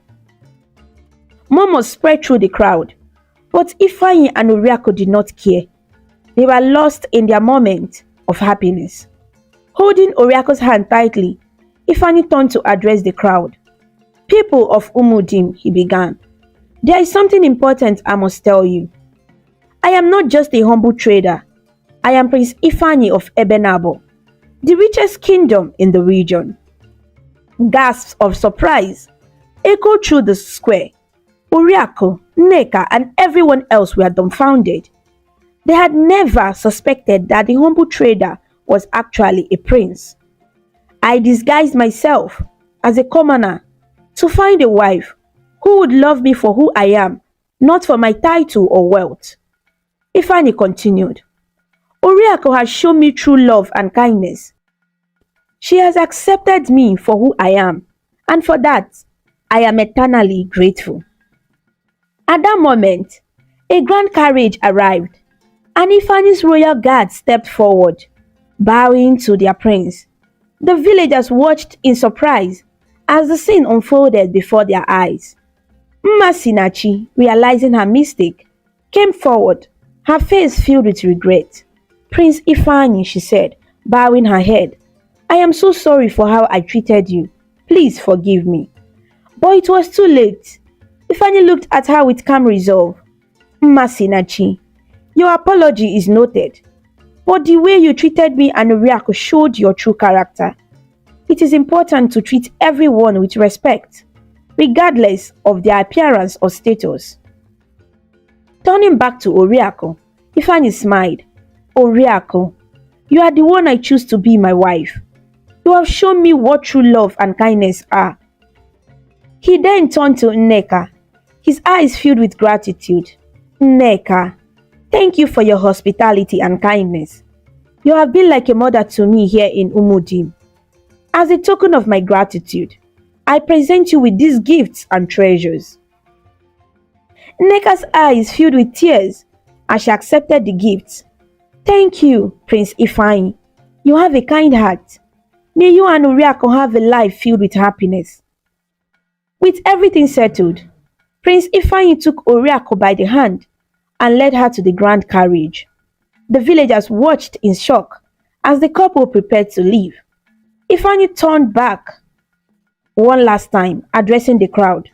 Murmurs spread through the crowd, but Ifeanyi and Oriakụ did not care. They were lost in their moment of happiness. Holding Oriakụ's hand tightly, Ifeanyi turned to address the crowd. People of Umudim, he began. There is something important I must tell you. I am not just a humble trader. I am Prince Ifeanyi of Ebenabo, the richest kingdom in the region. Gasps of surprise echoed through the square. Oriakụ, Nneka, and everyone else were dumbfounded. They had never suspected that the humble trader was actually a prince. I disguised myself as a commoner to find a wife who would love me for who I am, not for my title or wealth. Ifeanyi continued, Oriako has shown me true love and kindness. She has accepted me for who I am, and for that, I am eternally grateful. At that moment, a grand carriage arrived, and Ifeanyi's royal guard stepped forward, bowing to their prince. The villagers watched in surprise as the scene unfolded before their eyes. Mmasinachi, realizing her mistake, came forward, her face filled with regret. Prince Ifeanyi, she said, bowing her head, I am so sorry for how I treated you. Please forgive me. But it was too late. Ifeanyi looked at her with calm resolve. Mmasinachi, your apology is noted, but the way you treated me and Oriako showed your true character. It is important to treat everyone with respect, regardless of their appearance or status. Turning back to Oriako, Ifeanyi smiled. Oriako, you are the one I choose to be my wife. You have shown me what true love and kindness are. He then turned to Nneka, his eyes filled with gratitude. Nneka, thank you for your hospitality and kindness. You have been like a mother to me here in Umudim. As a token of my gratitude, I present you with these gifts and treasures. Nneka's eyes filled with tears as she accepted the gifts. Thank you, Prince Ifeanyi. You have a kind heart. May you and Oriako have a life filled with happiness. With everything settled, Prince Ifeanyi took Oriako by the hand and led her to the grand carriage. The villagers watched in shock as the couple prepared to leave. Ifeanyi turned back one last time, addressing the crowd.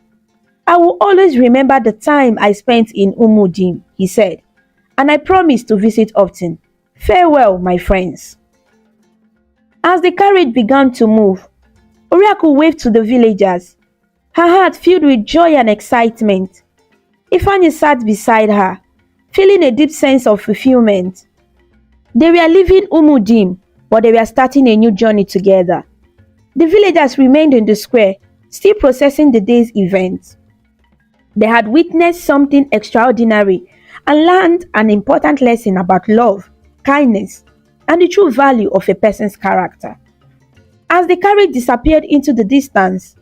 I will always remember the time I spent in Umudim, he said, and I promise to visit often. Farewell, my friends. As the carriage began to move, Oriako waved to the villagers, her heart filled with joy and excitement. Ifeanyi sat beside her, feeling a deep sense of fulfillment. They were leaving Umudim, but they were starting a new journey together. The villagers remained in the square, still processing the day's events. They had witnessed something extraordinary and learned an important lesson about love, kindness, and the true value of a person's character. As the carriage disappeared into the distance,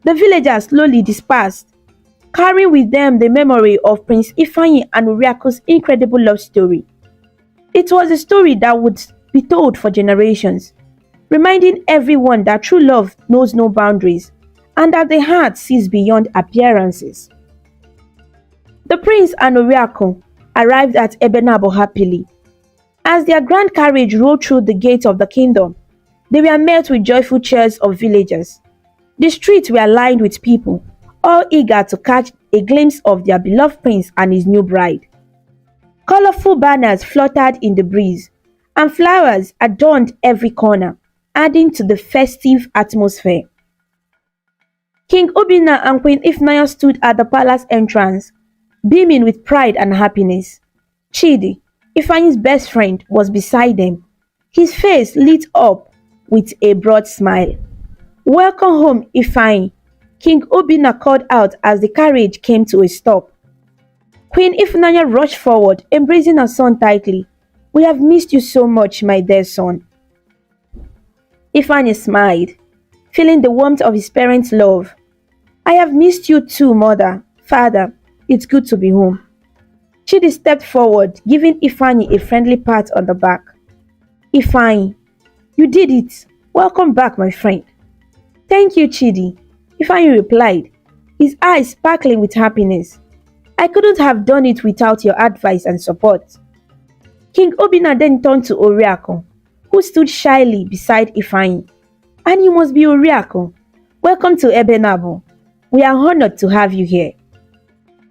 the villagers slowly dispersed, carrying with them the memory of Prince Ifeanyi and Oriako's incredible love story. It was a story that would be told for generations, reminding everyone that true love knows no boundaries and that the heart sees beyond appearances. The prince and Oriako arrived at Ebenabo happily. As their grand carriage rolled through the gates of the kingdom, they were met with joyful cheers of villagers. The streets were lined with people, all eager to catch a glimpse of their beloved prince and his new bride. Colorful banners fluttered in the breeze, and flowers adorned every corner, adding to the festive atmosphere. King Obinna and Queen Ifunanya stood at the palace entrance, beaming with pride and happiness. Chidi, Ifeanyi's best friend, was beside them, his face lit up with a broad smile. Welcome home, Ifeanyi, King Obinna called out as the carriage came to a stop. Queen Ifunanya rushed forward, embracing her son tightly. We have missed you so much, my dear son. Ifeanyi smiled, feeling the warmth of his parents' love. I have missed you too, mother, father. It's good to be home. Chidi stepped forward, giving Ifeanyi a friendly pat on the back. Ifeanyi, you did it. Welcome back, my friend. Thank you, Chidi, Ifeanyi replied, his eyes sparkling with happiness. I couldn't have done it without your advice and support. King Obinna then turned to Oriako, who stood shyly beside Ifeanyi. And you must be Oriako. Welcome to Ebenabo. We are honored to have you here.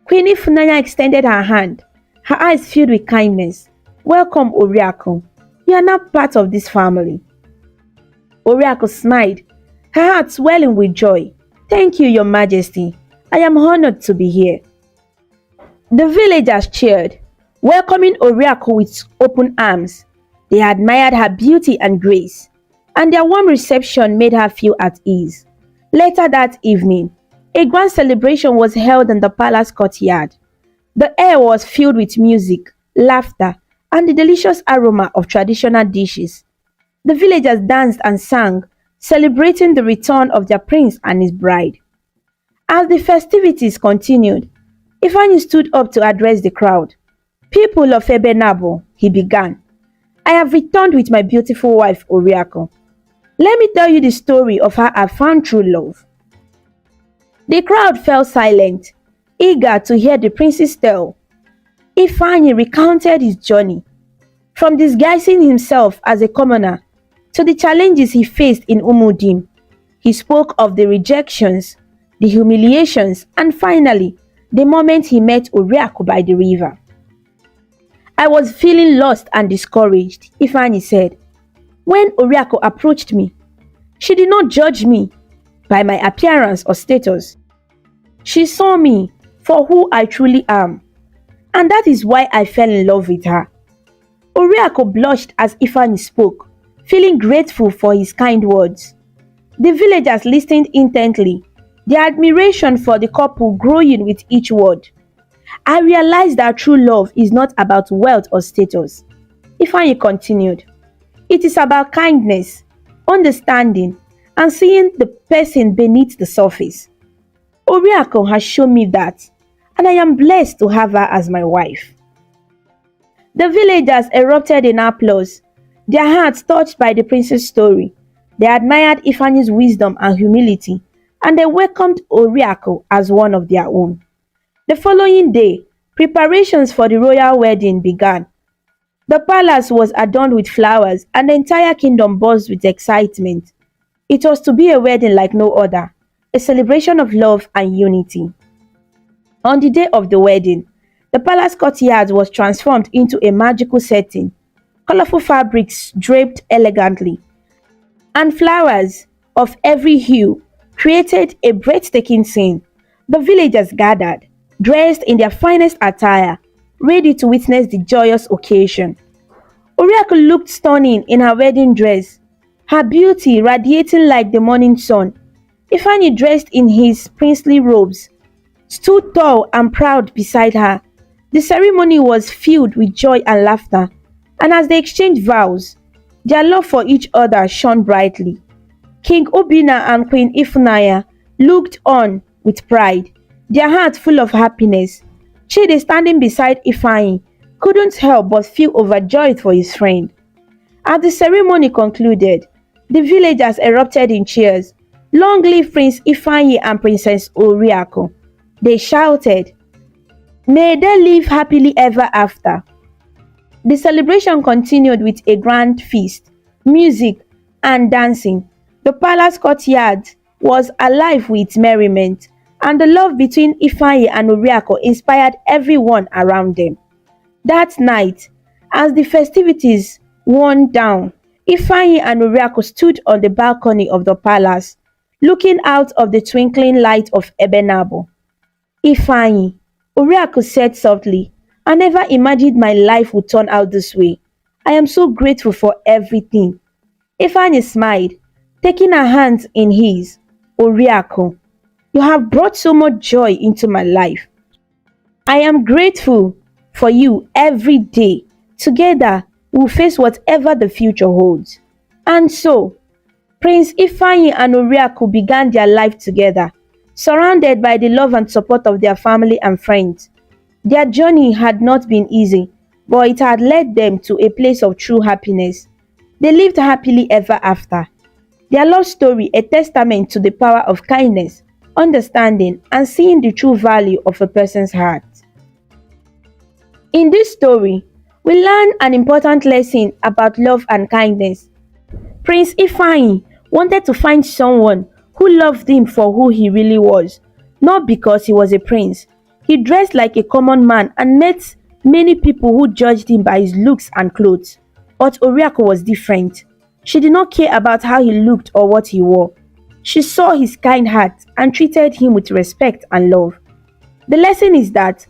Queen Ifunanya extended her hand, her eyes filled with kindness. Welcome, Oriako. You are now part of this family. Oriako smiled, her heart swelling with joy. Thank you, Your Majesty. I am honored to be here. The villagers cheered, welcoming Oriako with open arms. They admired her beauty and grace, and their warm reception made her feel at ease. Later that evening, a grand celebration was held in the palace courtyard. The air was filled with music, laughter, and the delicious aroma of traditional dishes. The villagers danced and sang, celebrating the return of their prince and his bride. As the festivities continued, Ifeanyi stood up to address the crowd. "People of Ebenabo," he began, "I have returned with my beautiful wife Oriako. Let me tell you the story of how I found true love." The crowd fell silent, eager to hear the prince's tale. Ifeanyi recounted his journey, from disguising himself as a commoner to the challenges he faced in Umudim. He spoke of the rejections, the humiliations, and finally, the moment he met Oriako by the river. "I was feeling lost and discouraged," Ifeanyi said. "When Oriako approached me, she did not judge me by my appearance or status. She saw me for who I truly am, and that is why I fell in love with her." Oriako blushed as Ifeanyi spoke, feeling grateful for his kind words. The villagers listened intently, their admiration for the couple growing with each word. "I realized that true love is not about wealth or status," Ifeanyi continued. "It is about kindness, understanding, and seeing the person beneath the surface. Oriako has shown me that, and I am blessed to have her as my wife." The villagers erupted in applause, their hearts touched by the prince's story. They admired Ifeanyi's wisdom and humility, and they welcomed Oriako as one of their own. The following day, preparations for the royal wedding began. The palace was adorned with flowers, and the entire kingdom buzzed with excitement. It was to be a wedding like no other, a celebration of love and unity. On the day of the wedding, the palace courtyard was transformed into a magical setting. Colorful fabrics draped elegantly, and flowers of every hue created a breathtaking scene. The villagers gathered, dressed in their finest attire, ready to witness the joyous occasion. Oriako looked stunning in her wedding dress, her beauty radiating like the morning sun. Ifeanyi, dressed in his princely robes, stood tall and proud beside her. The ceremony was filled with joy and laughter, and as they exchanged vows, their love for each other shone brightly. King Obinna and Queen Ifunanya looked on with pride, their hearts full of happiness. Chidi, standing beside Ifeanyi, couldn't help but feel overjoyed for his friend. As the ceremony concluded, the villagers erupted in cheers. "Long live Prince Ifeanyi and Princess Oriako," they shouted. "May they live happily ever after." The celebration continued with a grand feast, music, and dancing. The palace courtyard was alive with merriment, and the love between Ifeanyi and Oriako inspired everyone around them. That night, as the festivities wound down, Ifeanyi and Oriako stood on the balcony of the palace, looking out of the twinkling light of Ebenabo. "Ifeanyi," Oriako said softly, "I never imagined my life would turn out this way. I am so grateful for everything." Ifeanyi smiled, taking her hands in his. "Oriako, you have brought so much joy into my life. I am grateful for you every day. Together, we'll face whatever the future holds." And so, Prince Ifeanyi and Oriako began their life together, surrounded by the love and support of their family and friends. Their journey had not been easy, but it had led them to a place of true happiness. They lived happily ever after. Their love story a testament to the power of kindness, understanding, and seeing the true value of a person's heart. In this story, we learn an important lesson about love and kindness. Prince Ifeanyi wanted to find someone who loved him for who he really was, not because he was a prince. He dressed like a common man and met many people who judged him by his looks and clothes. But Oriako was different. She did not care about how he looked or what he wore. She saw his kind heart and treated him with respect and love. The lesson is that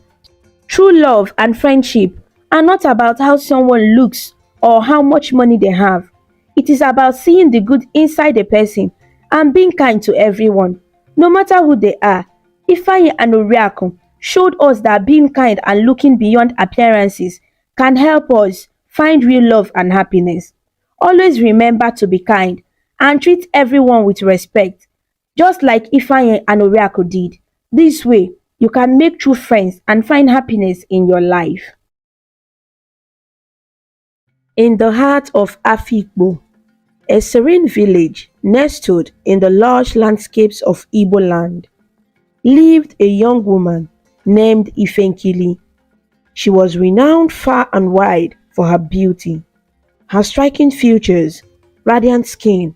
true love and friendship are not about how someone looks or how much money they have. It is about seeing the good inside a person and being kind to everyone, no matter who they are. Ifeanyi and Oriakụ showed us that being kind and looking beyond appearances can help us find real love and happiness. Always remember to be kind and treat everyone with respect, just like Ifeanyi and Oriakụ did. This way, you can make true friends and find happiness in your life. In the heart of Afikpo, a serene village nestled in the lush landscapes of Igbo land, lived a young woman named Ifenkili. She was renowned far and wide for her beauty. Her striking features, radiant skin,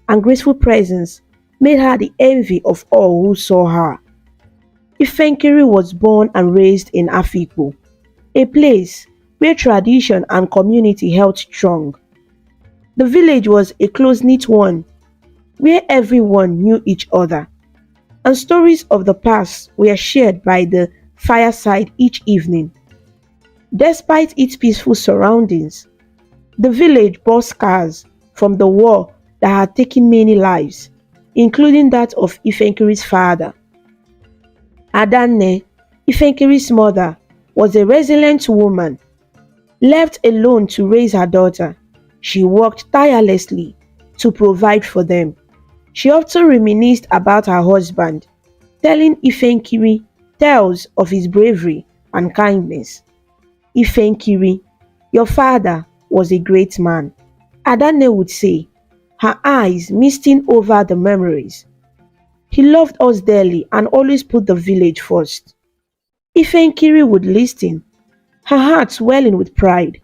and graceful presence made her the envy of all who saw her. Ifenkiri was born and raised in Afikpo, a place where tradition and community held strong. The village was a close-knit one where everyone knew each other, and stories of the past were shared by the fireside each evening. Despite its peaceful surroundings, the village bore scars from the war that had taken many lives, including that of Ifenkiri's father. Adanne, Ifenkiri's mother, was a resilient woman. Left alone to raise her daughter, she worked tirelessly to provide for them. She often reminisced about her husband, telling Ifenkiri tales of his bravery and kindness. Ifenkiri, your father was a great man, Adanne would say, her eyes misting over the memories. He loved us dearly and always put the village first. Ifenkiri would listen, her heart swelling with pride,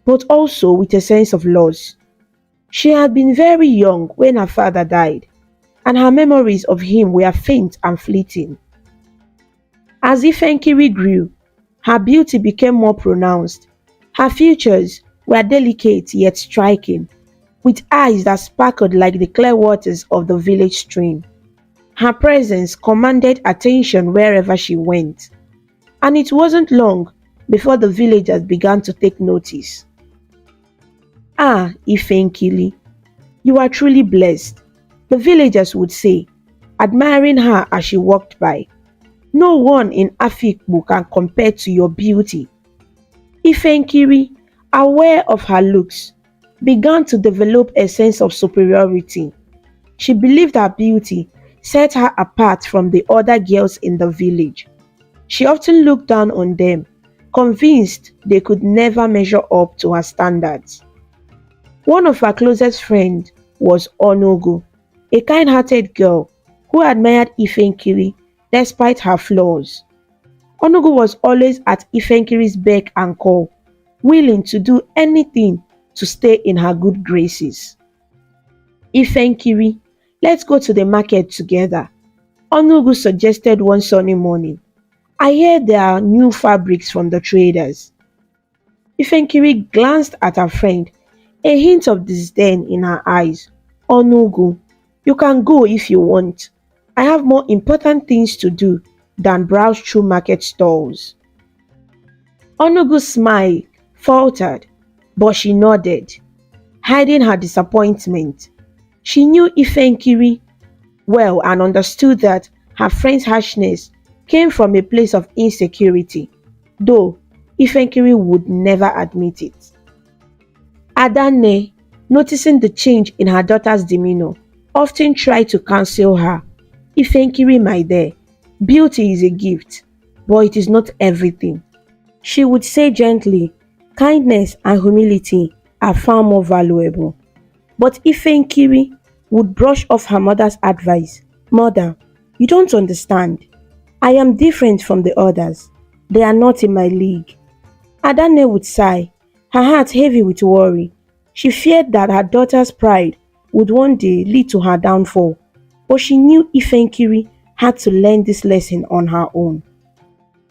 but also with a sense of loss. She had been very young when her father died, and her memories of him were faint and fleeting. As Ifenkiri grew, her beauty became more pronounced. Her features were delicate yet striking, with eyes that sparkled like the clear waters of the village stream. Her presence commanded attention wherever she went, and it wasn't long before the villagers began to take notice. Ah, Ifenkili, you are truly blessed, the villagers would say, admiring her as she walked by. No one in Afikpo can compare to your beauty. Ifenkiri, aware of her looks, began to develop a sense of superiority. She believed her beauty set her apart from the other girls in the village. She often looked down on them, convinced they could never measure up to her standards. One of her closest friends was Onogo, a kind-hearted girl who admired Ifenkiri despite her flaws. Onogo was always at Ifenkiri's beck and call, willing to do anything to stay in her good graces. Ifenkiri, let's go to the market together, Onogo suggested one sunny morning. I hear there are new fabrics from the traders. Ifenkiri glanced at her friend, a hint of disdain in her eyes. Onogo, you can go if you want. I have more important things to do than browse through market stalls. Onogo's smile faltered, but she nodded, hiding her disappointment. She knew Ifenkiri well and understood that her friend's harshness came from a place of insecurity, though Ifenkiri would never admit it. Adanne, noticing the change in her daughter's demeanor, often tried to counsel her. Ifenkiri, my dear, beauty is a gift, but it is not everything. She would say gently, kindness and humility are far more valuable. But Ifenkiri would brush off her mother's advice. Mother, you don't understand. I am different from the others. They are not in my league. Adanne would sigh, her heart heavy with worry. She feared that her daughter's pride would one day lead to her downfall, but she knew Ifenkiri had to learn this lesson on her own.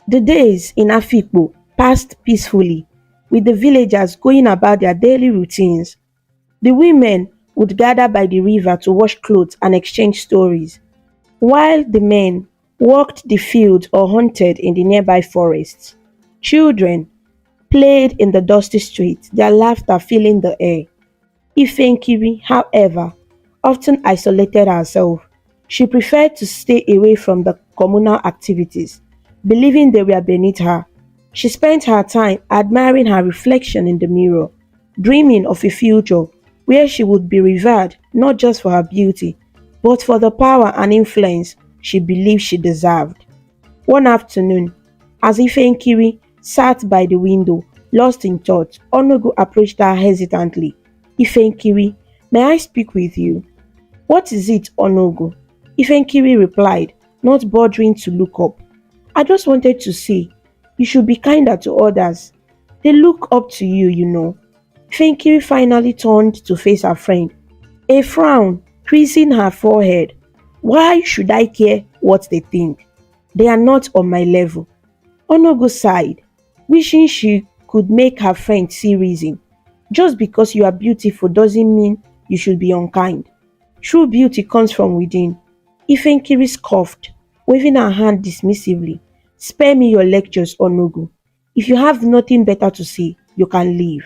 The days in Afikpo passed peacefully, with the villagers going about their daily routines. The women would gather by the river to wash clothes and exchange stories, while the men walked the fields or hunted in the nearby forests. Children, played in the dusty streets, their laughter filling the air. Ifenkiri, however, often isolated herself. She preferred to stay away from the communal activities, believing they were beneath her. She spent her time admiring her reflection in the mirror, dreaming of a future where she would be revered not just for her beauty, but for the power and influence she believed she deserved. One afternoon, as Ifenkiri sat by the window, lost in thought, Onogu approached her hesitantly. Ifenkiri, may I speak with you? What is it, Onogu? Ifenkiri replied, not bothering to look up. I just wanted to say, you should be kinder to others. They look up to you, you know. Ifenkiri finally turned to face her friend, a frown creasing her forehead. Why should I care what they think? They are not on my level. Onogo sighed, wishing she could make her friend see reason. Just because you are beautiful doesn't mean you should be unkind. True beauty comes from within. Ifenkiri scoffed, waving her hand dismissively. Spare me your lectures, Onogo. If you have nothing better to say, you can leave.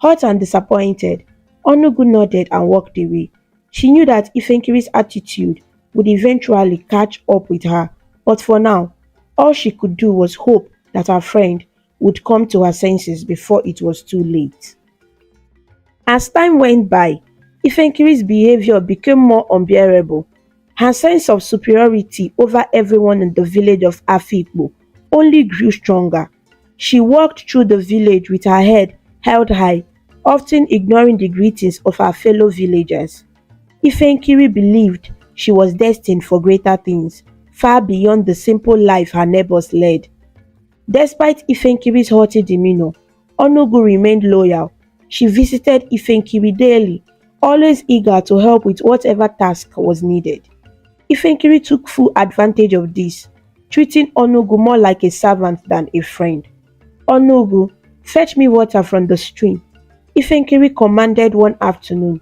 Hurt and disappointed, Onogu nodded and walked away. She knew that Ifenkiri's attitude would eventually catch up with her, but for now, all she could do was hope that her friend would come to her senses before it was too late. As time went by, Ifenkiri's behavior became more unbearable. Her sense of superiority over everyone in the village of Afikpo only grew stronger. She walked through the village with her head held high, often ignoring the greetings of her fellow villagers. Ifenkiri believed she was destined for greater things, far beyond the simple life her neighbors led. Despite Ifenkiri's haughty demeanor, Onogu remained loyal. She visited Ifenkiri daily, always eager to help with whatever task was needed. Ifenkiri took full advantage of this, treating Onogu more like a servant than a friend. Onogu, fetch me water from the stream, Ifenkiri commanded one afternoon.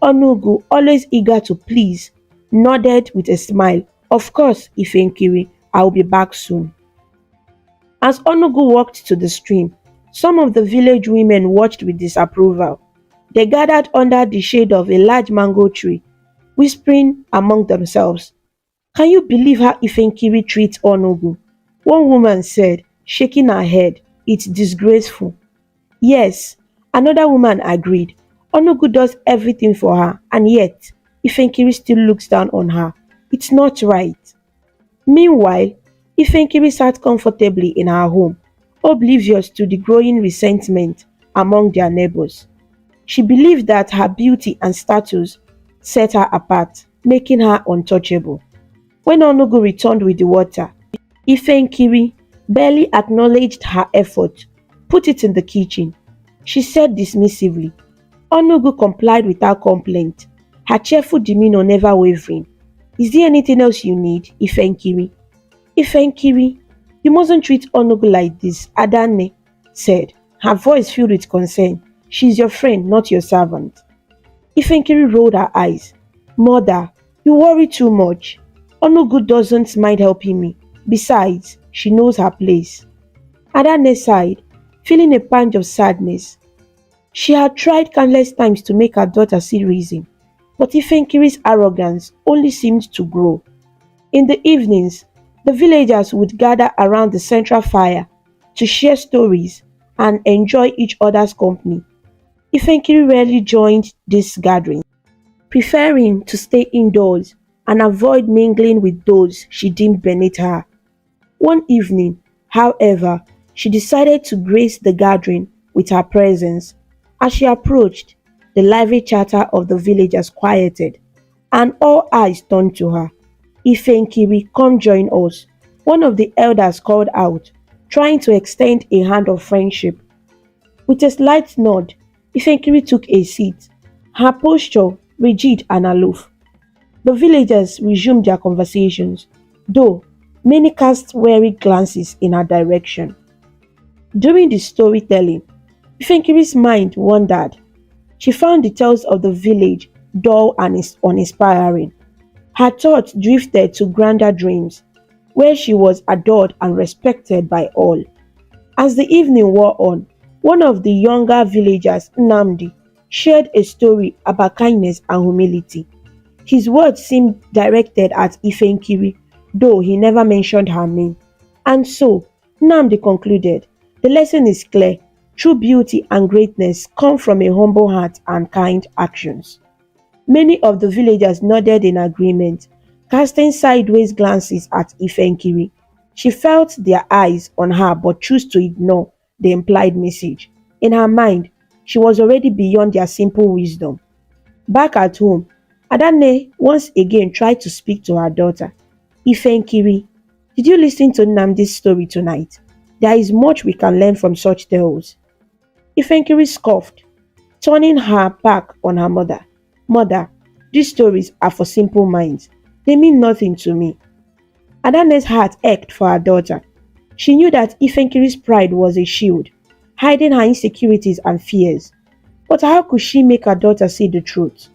Onogu, always eager to please, nodded with a smile. Of course, Ifenkiri, I will be back soon. As Onogu walked to the stream, some of the village women watched with disapproval. They gathered under the shade of a large mango tree, whispering among themselves. Can you believe how Ifenkiri treats Onogu? One woman said, shaking her head. It's disgraceful. Yes, another woman agreed. Onogu does everything for her, and yet Ifenkiri still looks down on her. It's not right. Meanwhile, Ifenkiri sat comfortably in her home, oblivious to the growing resentment among their neighbors. She believed that her beauty and status set her apart, making her untouchable. When Onogu returned with the water, Ifenkiri barely acknowledged her effort. Put it in the kitchen, she said dismissively. Onogu complied without complaint, her cheerful demeanor never wavering. Is there anything else you need, Ifenkiri? Ifenkiri, you mustn't treat Onogu like this, Adane said, her voice filled with concern. She's your friend, not your servant. Ifenkiri rolled her eyes. Mother, you worry too much. Onogu doesn't mind helping me. Besides, she knows her place. Adane sighed, feeling a pang of sadness. She had tried countless times to make her daughter see reason, but Ifenkiri's arrogance only seemed to grow. In the evenings, the villagers would gather around the central fire to share stories and enjoy each other's company. Ifenkiri rarely joined these gatherings, preferring to stay indoors and avoid mingling with those she deemed beneath her. One evening, however, she decided to grace the gathering with her presence. As she approached, the lively chatter of the villagers quieted, and all eyes turned to her. Ifenkiri, come join us, one of the elders called out, trying to extend a hand of friendship. With a slight nod, Ifenkiri took a seat, her posture rigid and aloof. The villagers resumed their conversations, though many cast wary glances in her direction. During the storytelling, Ifenkiri's mind wandered. She found the tales of the village dull and uninspiring. Her thoughts drifted to grander dreams, where she was adored and respected by all. As the evening wore on, one of the younger villagers, Nnamdi, shared a story about kindness and humility. His words seemed directed at Ifenkiri, though he never mentioned her name. And so, Nnamdi concluded, the lesson is clear. True beauty and greatness come from a humble heart and kind actions. Many of the villagers nodded in agreement, casting sideways glances at Ifenkiri. She felt their eyes on her but chose to ignore the implied message. In her mind, she was already beyond their simple wisdom. Back at home, Adanne once again tried to speak to her daughter. Ifenkiri, did you listen to Nnamdi's story tonight? There is much we can learn from such tales. Ifenkiri scoffed, turning her back on her mother. Mother, these stories are for simple minds. They mean nothing to me. Adanne's heart ached for her daughter. She knew that Ifenkiri's pride was a shield, hiding her insecurities and fears. But how could she make her daughter see the truth?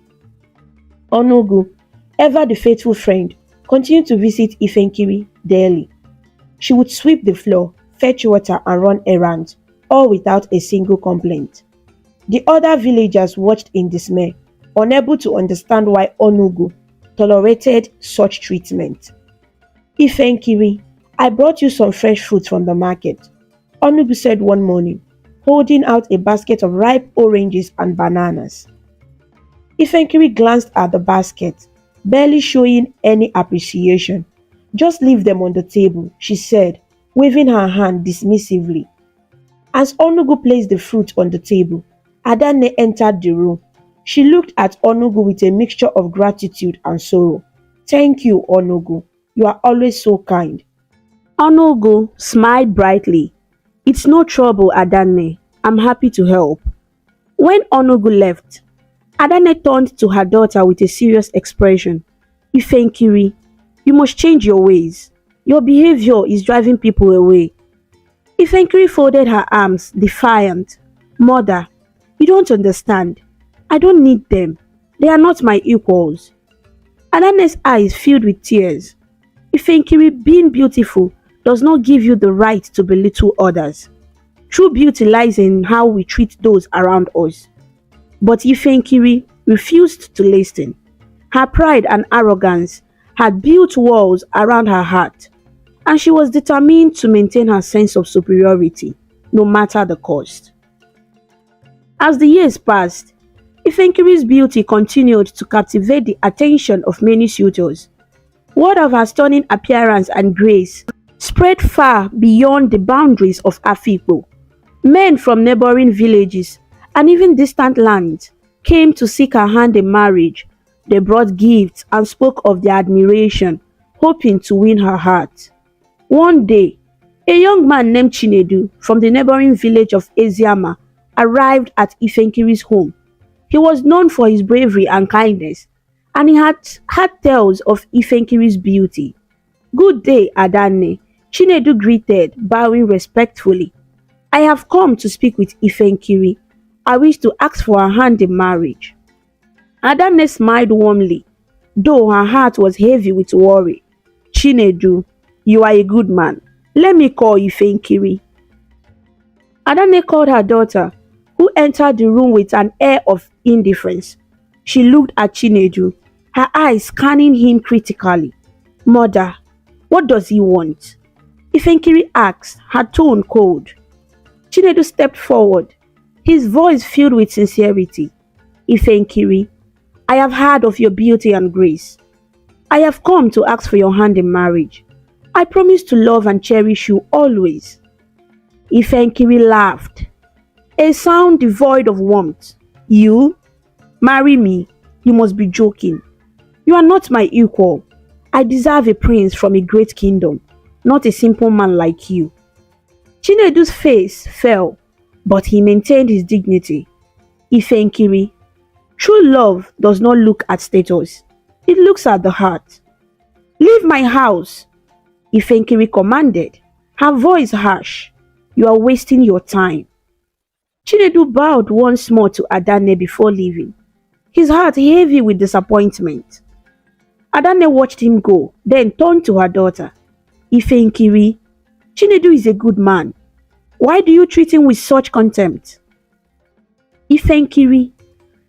Onugu, ever the faithful friend, continued to visit Ifenkiri daily. She would sweep the floor, fetch water and run errands, all without a single complaint. The other villagers watched in dismay, unable to understand why Onugu tolerated such treatment. Ifenkiri, I brought you some fresh fruit from the market, Onugu said one morning, holding out a basket of ripe oranges and bananas. Ifenkiri glanced at the basket, barely showing any appreciation. Just leave them on the table, she said, waving her hand dismissively. As Onugu placed the fruit on the table, Adanne entered the room. She looked at Onugu with a mixture of gratitude and sorrow. Thank you, Onugu. You are always so kind. Onugu smiled brightly. It's no trouble, Adanne. I'm happy to help. When Onugu left, Adanne turned to her daughter with a serious expression. Ifenkiri, you must change your ways. Your behavior is driving people away. Ifenkiri folded her arms, defiant. Mother, you don't understand. I don't need them. They are not my equals. Adanne's eyes filled with tears. Ifenkiri, being beautiful does not give you the right to belittle others. True beauty lies in how we treat those around us. But Ifenkiri refused to listen. Her pride and arrogance had built walls around her heart, and she was determined to maintain her sense of superiority, no matter the cost. As the years passed, Ifenkiri's beauty continued to captivate the attention of many suitors. Word of her stunning appearance and grace spread far beyond the boundaries of Afikpo. Men from neighboring villages and even distant lands came to seek her hand in marriage. They brought gifts and spoke of their admiration, hoping to win her heart. One day, a young man named Chinedu from the neighboring village of Eziama arrived at Ifenkiri's home. He was known for his bravery and kindness, and he had heard tales of Ifenkiri's beauty. Good day, Adanne, Chinedu greeted, bowing respectfully. I have come to speak with Ifenkiri. I wish to ask for her hand in marriage. Adanne smiled warmly, though her heart was heavy with worry. Chinedu, you are a good man. Let me call Ifenkiri. Adanne called her daughter, who entered the room with an air of indifference. She looked at Chinedu, her eyes scanning him critically. Mother, what does he want? Ifenkiri asked, her tone cold. Chinedu stepped forward, his voice filled with sincerity. Ifenkiri, I have heard of your beauty and grace. I have come to ask for your hand in marriage. I promise to love and cherish you always. Ifenkiri laughed, a sound devoid of warmth. You? Marry me? You must be joking. You are not my equal. I deserve a prince from a great kingdom, not a simple man like you. Chinedu's face fell, but he maintained his dignity. Ifenkiri, true love does not look at status. It looks at the heart. Leave my house, Ifenkiri commanded, her voice harsh. You are wasting your time. Chinedu bowed once more to Adanne before leaving, his heart heavy with disappointment. Adanne watched him go, then turned to her daughter. Ifenkiri, Chinedu is a good man. Why do you treat him with such contempt? Ifenkiri,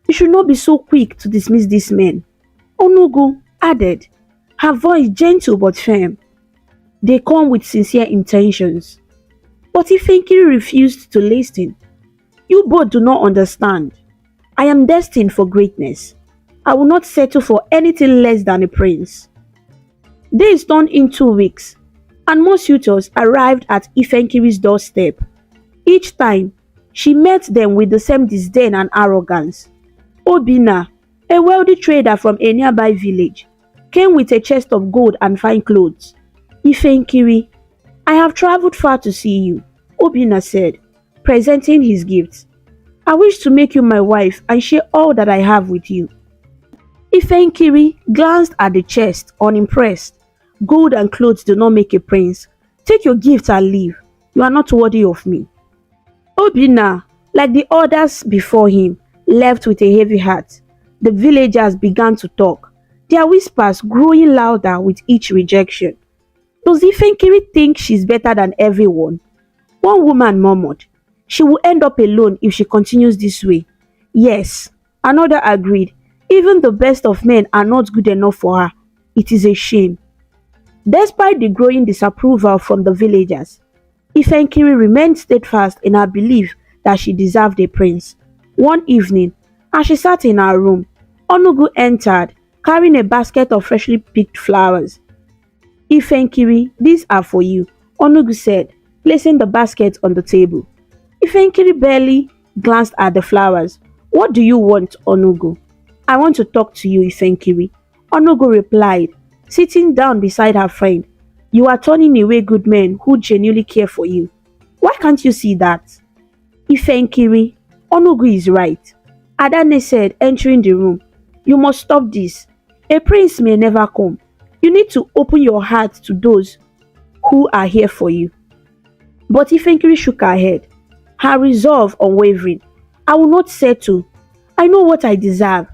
you should not be so quick to dismiss this man, Onugu added, her voice gentle but firm. They come with sincere intentions. But Ifenkiri refused to listen. You both do not understand. I am destined for greatness. I will not settle for anything less than a prince. Days turned into weeks, and more suitors arrived at Ifenkiri's doorstep. Each time, she met them with the same disdain and arrogance. Obina, a wealthy trader from a nearby village, came with a chest of gold and fine clothes. Ifenkiri, I have traveled far to see you, Obina said, presenting his gifts. I wish to make you my wife and share all that I have with you. Ifenkiri glanced at the chest, unimpressed. Gold and clothes do not make a prince. Take your gifts and leave. You are not worthy of me. Obina, like the others before him, left with a heavy heart. The villagers began to talk, their whispers growing louder with each rejection. Does Ifenkiri think she's better than everyone? One woman murmured, she will end up alone if she continues this way. Yes, another agreed, even the best of men are not good enough for her. It is a shame. Despite the growing disapproval from the villagers, Ifenkiri remained steadfast in her belief that she deserved a prince. One evening, as she sat in her room, Onugu entered, carrying a basket of freshly picked flowers. Ifenkiri, these are for you, Onugu said, placing the basket on the table. Ifenkiri barely glanced at the flowers. What do you want, Onugu? I want to talk to you, Ifenkiri, Onugu replied, sitting down beside her friend. You are turning away good men who genuinely care for you. Why can't you see that? Ifenkiri, Onugu is right, Adane said, entering the room. You must stop this. A prince may never come. You need to open your heart to those who are here for you. But Ifenkiri shook her head, her resolve unwavering. I will not settle. I know what I deserve,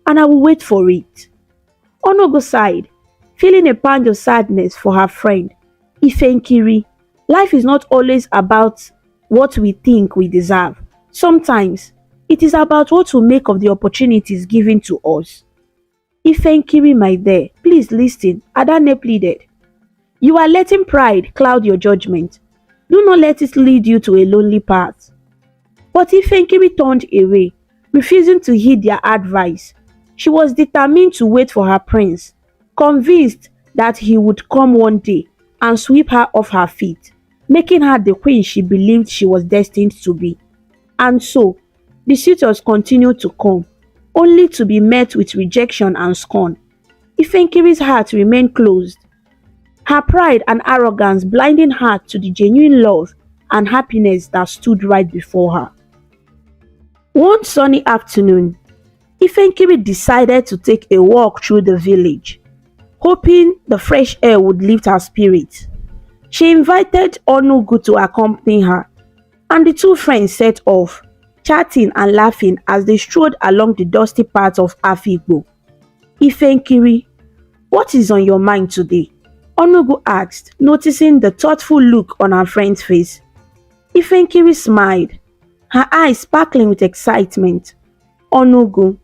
and I will wait for it. Onugu sighed, feeling a pang of sadness for her friend. Ifenkiri, life is not always about what we think we deserve. Sometimes, it is about what we make of the opportunities given to us. Ifenkiri, my dear, please listen, Adane pleaded. You are letting pride cloud your judgment. Do not let it lead you to a lonely path. But Ifenkiri turned away, refusing to heed their advice. She was determined to wait for her prince, convinced that he would come one day and sweep her off her feet, making her the queen she believed she was destined to be. And so, the suitors continued to come, only to be met with rejection and scorn. Ifenkiri's heart remained closed, her pride and arrogance blinding her to the genuine love and happiness that stood right before her. One sunny afternoon, Ifenkiri decided to take a walk through the village, hoping the fresh air would lift her spirits. She invited Onugu to accompany her, and the two friends set off, chatting and laughing as they strode along the dusty path of Afikpo. Ifenkiri, what is on your mind today? Onugu asked, noticing the thoughtful look on her friend's face. Ifenkiri smiled, her eyes sparkling with excitement. Onugu,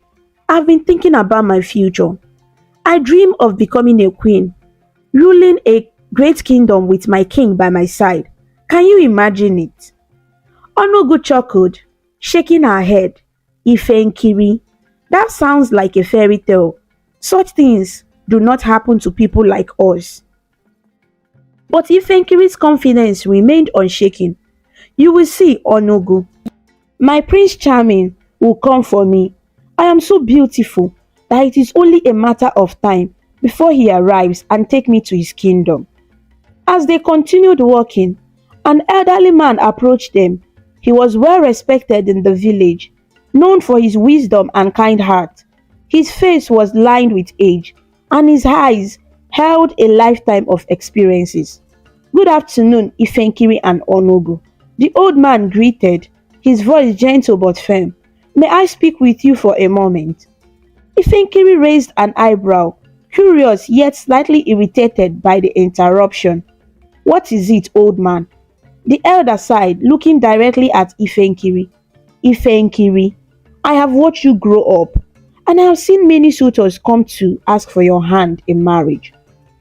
I've been thinking about my future. I dream of becoming a queen, ruling a great kingdom with my king by my side. Can you imagine it? Onugu chuckled, shaking her head. Ifenkiri, that sounds like a fairy tale. Such things do not happen to people like us. But Ifenkiri's confidence remained unshaken. You will see, Onugu. My Prince Charming will come for me. I am so beautiful that it is only a matter of time before he arrives and take me to his kingdom. As they continued walking, an elderly man approached them. He was well respected in the village, known for his wisdom and kind heart. His face was lined with age, and his eyes held a lifetime of experiences. Good afternoon, Ifenkiri and Onugu. The old man greeted, his voice gentle but firm. May I speak with you for a moment? Ifenkiri raised an eyebrow, curious yet slightly irritated by the interruption. What is it, old man? The elder sighed, looking directly at Ifenkiri. Ifenkiri, I have watched you grow up, and I have seen many suitors come to ask for your hand in marriage.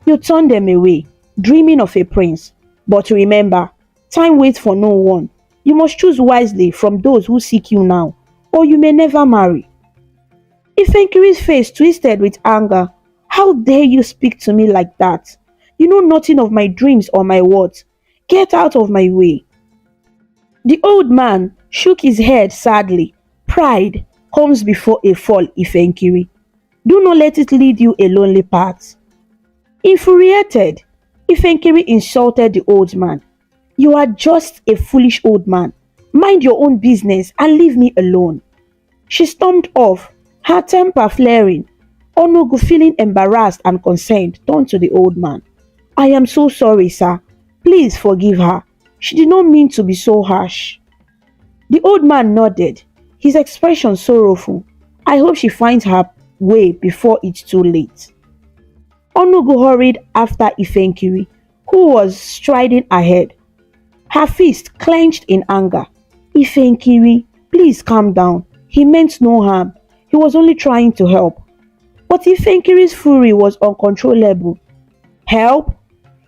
You turn them away, dreaming of a prince. But remember, time waits for no one. You must choose wisely from those who seek you now, or you may never marry. Ifenkiri's face twisted with anger. How dare you speak to me like that? You know nothing of my dreams or my words. Get out of my way. The old man shook his head sadly. Pride comes before a fall, Ifenkiri. Do not let it lead you a lonely path. Infuriated, Ifenkiri insulted the old man. You are just a foolish old man. Mind your own business and leave me alone. She stormed off, her temper flaring. Onogu, feeling embarrassed and concerned, turned to the old man. I am so sorry, sir. Please forgive her. She did not mean to be so harsh. The old man nodded, his expression sorrowful. I hope she finds her way before it's too late. Onogu hurried after Ifenkiri, who was striding ahead, her fist clenched in anger. Ifenkiri, please calm down. He meant no harm. He was only trying to help. But Ifenkiri's fury was uncontrollable. Help?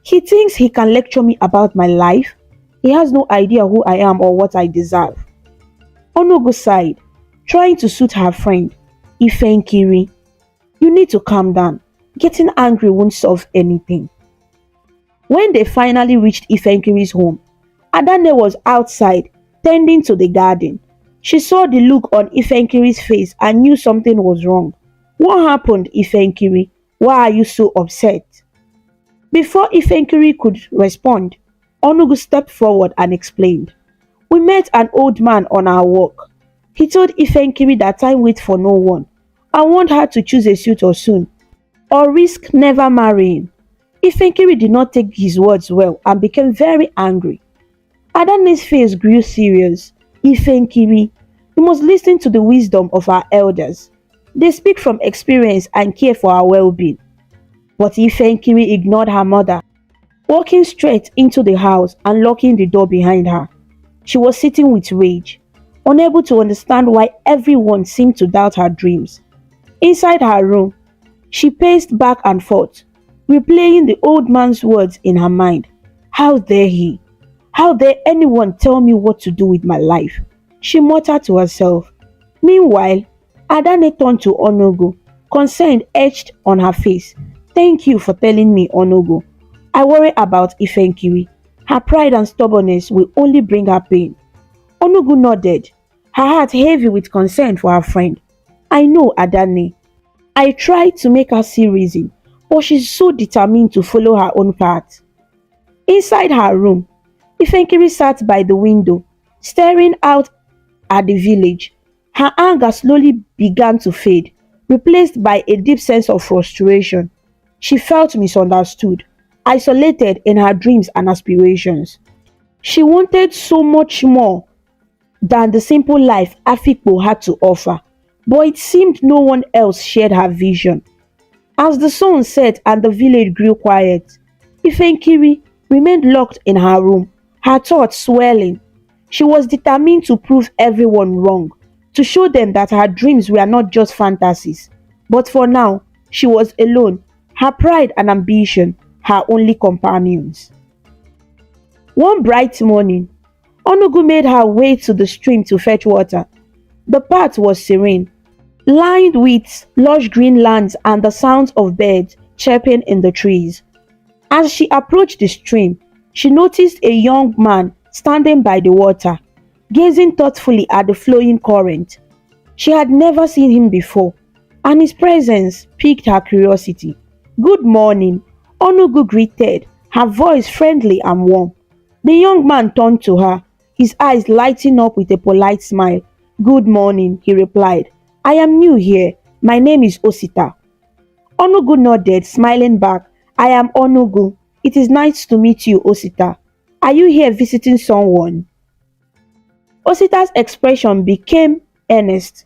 He thinks he can lecture me about my life? He has no idea who I am or what I deserve. Onogu sighed, trying to soothe her friend. Ifenkiri, you need to calm down. Getting angry won't solve anything. When they finally reached Ifenkiri's home, Adane was outside, tending to the garden. She saw the look on Ifenkiri's face and knew something was wrong. What happened, Ifenkiri? Why are you so upset? Before Ifenkiri could respond, Onugu stepped forward and explained. We met an old man on our walk. He told Ifenkiri that time waits for no one. I want her to choose a suitor soon, or risk never marrying. Ifenkiri did not take his words well and became very angry. Adane's face grew serious. Ifenkiri, you must listen to the wisdom of our elders. They speak from experience and care for our well-being. But Ifenkiri ignored her mother, walking straight into the house and locking the door behind her. She was sitting with rage, unable to understand why everyone seemed to doubt her dreams. Inside her room, she paced back and forth, replaying the old man's words in her mind. How dare he? How dare anyone tell me what to do with my life? She muttered to herself. Meanwhile, Adane turned to Onogo, concern etched on her face. Thank you for telling me, Onogo. I worry about Ifenkiri. Her pride and stubbornness will only bring her pain. Onogu nodded, her heart heavy with concern for her friend. I know, Adane. I tried to make her see reason, but she's so determined to follow her own path. Inside her room, Ifenkiri sat by the window, staring out at the village. Her anger slowly began to fade, replaced by a deep sense of frustration. She felt misunderstood, isolated in her dreams and aspirations. She wanted so much more than the simple life Afikpo had to offer, but it seemed no one else shared her vision. As the sun set and the village grew quiet, Ifenkiri remained locked in her room, her thoughts swelling. She was determined to prove everyone wrong, to show them that her dreams were not just fantasies. But for now, she was alone, her pride and ambition her only companions. One bright morning, Onugu made her way to the stream to fetch water. The path was serene, lined with lush green lands and the sounds of birds chirping in the trees. As she approached the stream, she noticed a young man standing by the water, gazing thoughtfully at the flowing current. She had never seen him before, and his presence piqued her curiosity. Good morning, Onugu greeted, her voice friendly and warm. The young man turned to her, his eyes lighting up with a polite smile. Good morning, he replied. I am new here. My name is Osita. Onugu nodded, smiling back. I am Onugu. It is nice to meet you, Osita. Are you here visiting someone? Osita's expression became earnest.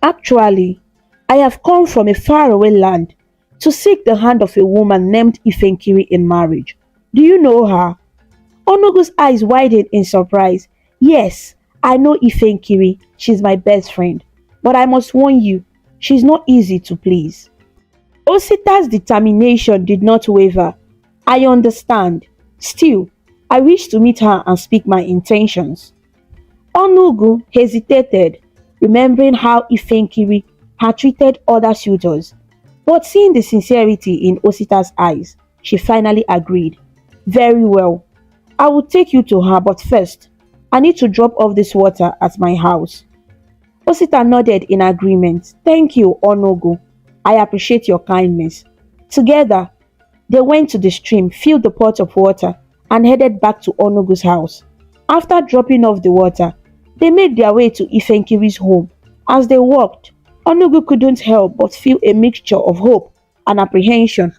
Actually, I have come from a faraway land to seek the hand of a woman named Ifenkiri in marriage. Do you know her? Onugu's eyes widened in surprise. Yes, I know Ifenkiri. She's my best friend. But I must warn you, she's not easy to please. Osita's determination did not waver. I understand. Still, I wish to meet her and speak my intentions. Onugu hesitated, remembering how Ifenkiri had treated other suitors. But seeing the sincerity in Osita's eyes, she finally agreed. Very well. I will take you to her, but first, I need to drop off this water at my house. Osita nodded in agreement. Thank you, Onogo. I appreciate your kindness. Together, they went to the stream, filled the pot of water, and headed back to Onogo's house. After dropping off the water, they made their way to Ifenkiri's home. As they walked, Onogo couldn't help but feel a mixture of hope and apprehension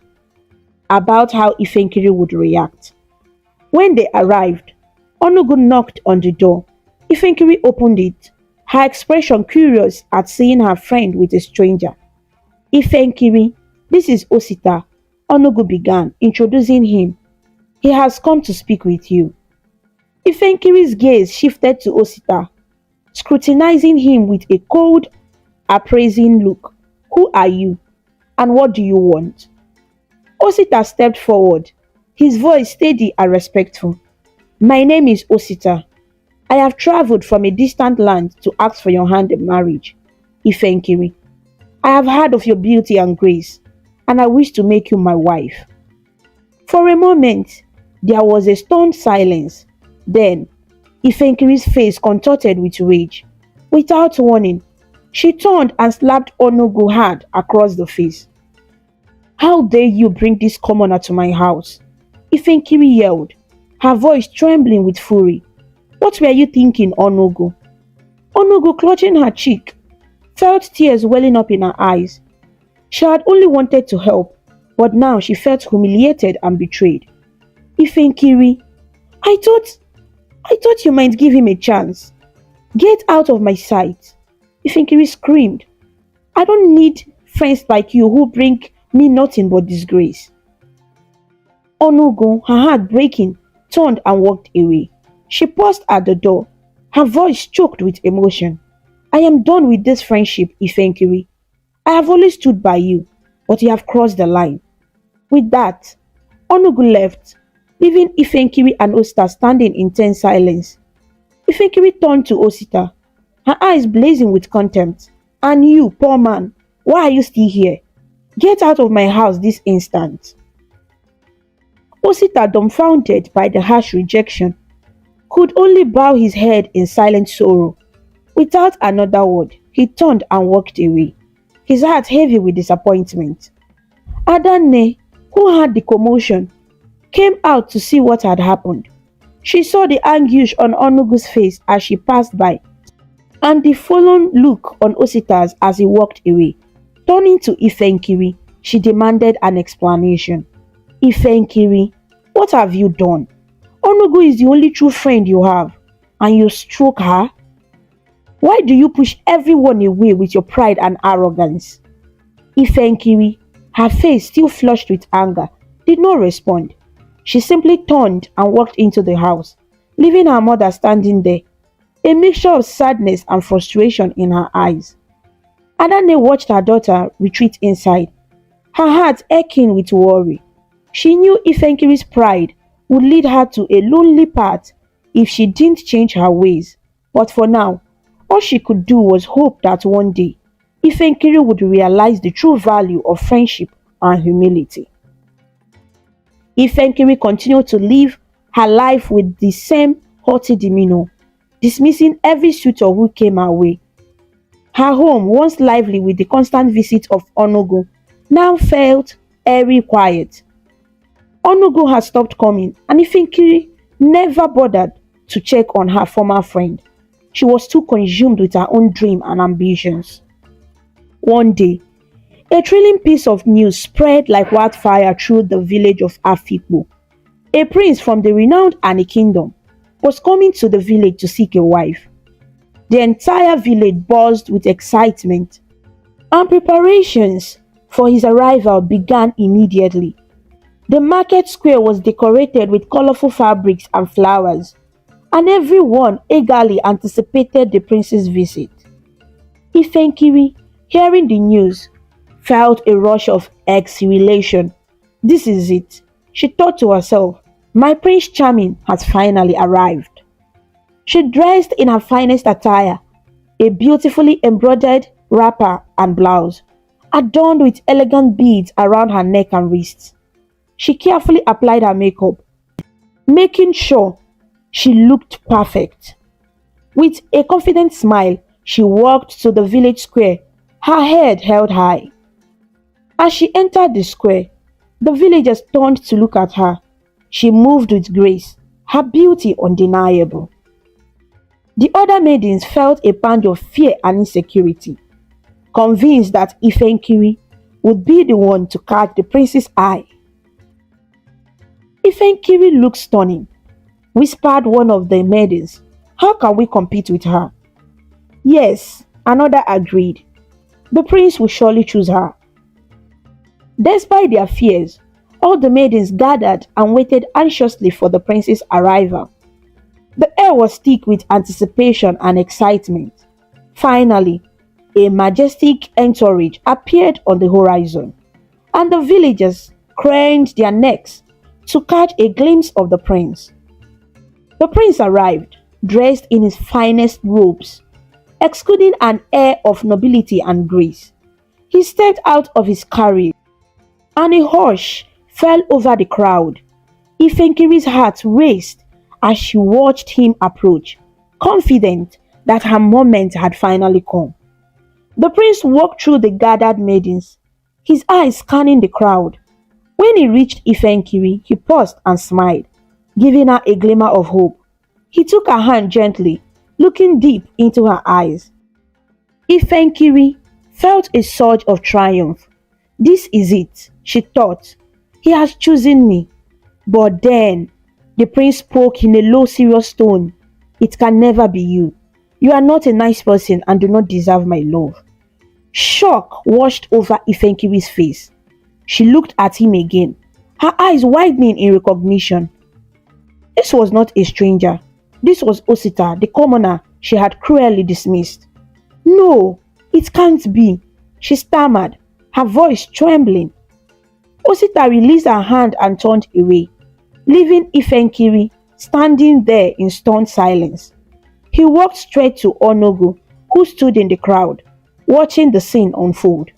about how Ifenkiri would react. When they arrived, Onogo knocked on the door. Ifenkiri opened it, her expression curious at seeing her friend with a stranger. Ifenkiri, this is Osita, Onogo began, introducing him. He has come to speak with you. Ifenkiri's gaze shifted to Osita, scrutinizing him with a cold, appraising look. Who are you? And what do you want? Osita stepped forward, his voice steady and respectful. My name is Osita. I have traveled from a distant land to ask for your hand in marriage, Ifenkiri. I have heard of your beauty and grace, and I wish to make you my wife. For a moment, there was a stunned silence. Then, Ifenkiri's face contorted with rage. Without warning, she turned and slapped Onogo hard across the face. How dare you bring this commoner to my house? Ifenkiri yelled, her voice trembling with fury. What were you thinking, Onogo? Onogo, clutching her cheek, felt tears welling up in her eyes. She had only wanted to help, but now she felt humiliated and betrayed. Ifenkiri, I thought you might give him a chance. Get out of my sight. Ifenkiri screamed. I don't need friends like you who bring me nothing but disgrace. Onogo, her heart breaking, turned and walked away. She paused at the door, her voice choked with emotion. I am done with this friendship, Ifenkiri. I have always stood by you, but you have crossed the line. With that, Onogo left, leaving Ifenkiri and Osita standing in tense silence. Ifenkiri turned to Osita, her eyes blazing with contempt. And you, poor man, why are you still here? Get out of my house this instant. Osita, dumbfounded by the harsh rejection, could only bow his head in silent sorrow. Without another word, he turned and walked away, his heart heavy with disappointment. Adanne, who heard the commotion, came out to see what had happened. She saw the anguish on Onugu's face as she passed by, and the forlorn look on Osita's as he walked away. Turning to Ifenkiri, she demanded an explanation. Ifenkiri, what have you done? Onugu is the only true friend you have, and you stroke her? Why do you push everyone away with your pride and arrogance? Ifenkiri, her face still flushed with anger, did not respond. She simply turned and walked into the house, leaving her mother standing there, a mixture of sadness and frustration in her eyes. Adanne watched her daughter retreat inside, her heart aching with worry. She knew Ifenkiri's pride would lead her to a lonely path if she didn't change her ways. But for now, all she could do was hope that one day, Ifenkiri would realize the true value of friendship and humility. Ifenkiri continued to live her life with the same haughty demeanor, dismissing every suitor who came her way. Her home, once lively with the constant visit of Onogo, now felt airy quiet. Onogo had stopped coming, and Ifenkiri never bothered to check on her former friend. She was too consumed with her own dream and ambitions. One day, a thrilling piece of news spread like wildfire through the village of Afikpo. A prince from the renowned Ani kingdom was coming to the village to seek a wife. The entire village buzzed with excitement, and preparations for his arrival began immediately. The market square was decorated with colorful fabrics and flowers, and everyone eagerly anticipated the prince's visit. Ifenkiri, hearing the news, felt a rush of exhilaration. This is it, she thought to herself. My Prince Charming has finally arrived. She dressed in her finest attire, a beautifully embroidered wrapper and blouse, adorned with elegant beads around her neck and wrists. She carefully applied her makeup, making sure she looked perfect. With a confident smile, she walked to the village square, her head held high. As she entered the square, the villagers turned to look at her. She moved with grace, her beauty undeniable. The other maidens felt a pang of fear and insecurity, convinced that Ifenkiri would be the one to catch the prince's eye. Ifenkiri looks stunning, whispered one of the maidens. How can we compete with her? Yes, another agreed. The prince will surely choose her. Despite their fears, all the maidens gathered and waited anxiously for the prince's arrival. The air was thick with anticipation and excitement. Finally, a majestic entourage appeared on the horizon, and the villagers craned their necks to catch a glimpse of the prince. The prince arrived, dressed in his finest robes, exuding an air of nobility and grace. He stepped out of his carriage, and a hush fell over the crowd. Ifenkiri's heart raced as she watched him approach, confident that her moment had finally come. The prince walked through the gathered maidens, his eyes scanning the crowd. When he reached Ifenkiri, he paused and smiled, giving her a glimmer of hope. He took her hand gently, looking deep into her eyes. Ifenkiri felt a surge of triumph. This is it, she thought. He has chosen me. But then, the prince spoke in a low, serious tone. It can never be you. You are not a nice person and do not deserve my love. Shock washed over Ifenkiri's face. She looked at him again, her eyes widening in recognition. This was not a stranger. This was Osita, the commoner she had cruelly dismissed. No, it can't be, she stammered, her voice trembling. Osita released her hand and turned away, leaving Ifenkiri standing there in stunned silence. He walked straight to Onogu, who stood in the crowd, watching the scene unfold.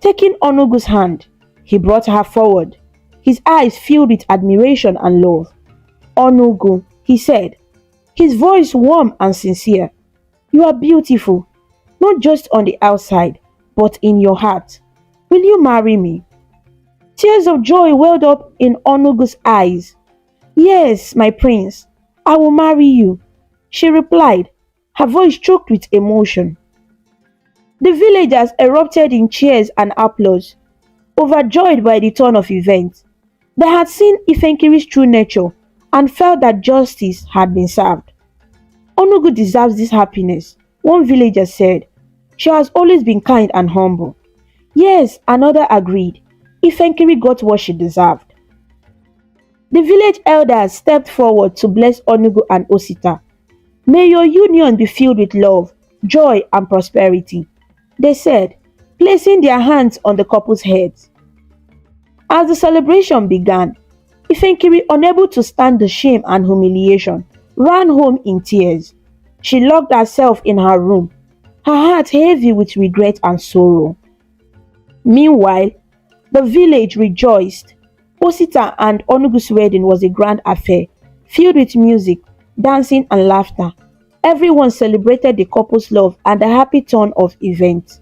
Taking Onogu's hand, he brought her forward, his eyes filled with admiration and love. Onogu, he said, his voice warm and sincere. You are beautiful, not just on the outside, but in your heart. Will you marry me? Tears of joy welled up in Onogu's eyes. Yes, my prince, I will marry you, she replied, her voice choked with emotion. The villagers erupted in cheers and applause, overjoyed by the turn of events. They had seen Ifenkiri's true nature and felt that justice had been served. Onogu deserves this happiness, one villager said. She has always been kind and humble. Yes, another agreed. Ifenkiri got what she deserved. The village elders stepped forward to bless Onogu and Osita. May your union be filled with love, joy, and prosperity, they said, placing their hands on the couple's heads. As the celebration began, Ifenkiri, unable to stand the shame and humiliation, ran home in tears. She locked herself in her room, her heart heavy with regret and sorrow. Meanwhile, the village rejoiced. Osita and Onugu's wedding was a grand affair, filled with music, dancing and laughter. Everyone celebrated the couple's love and the happy turn of events.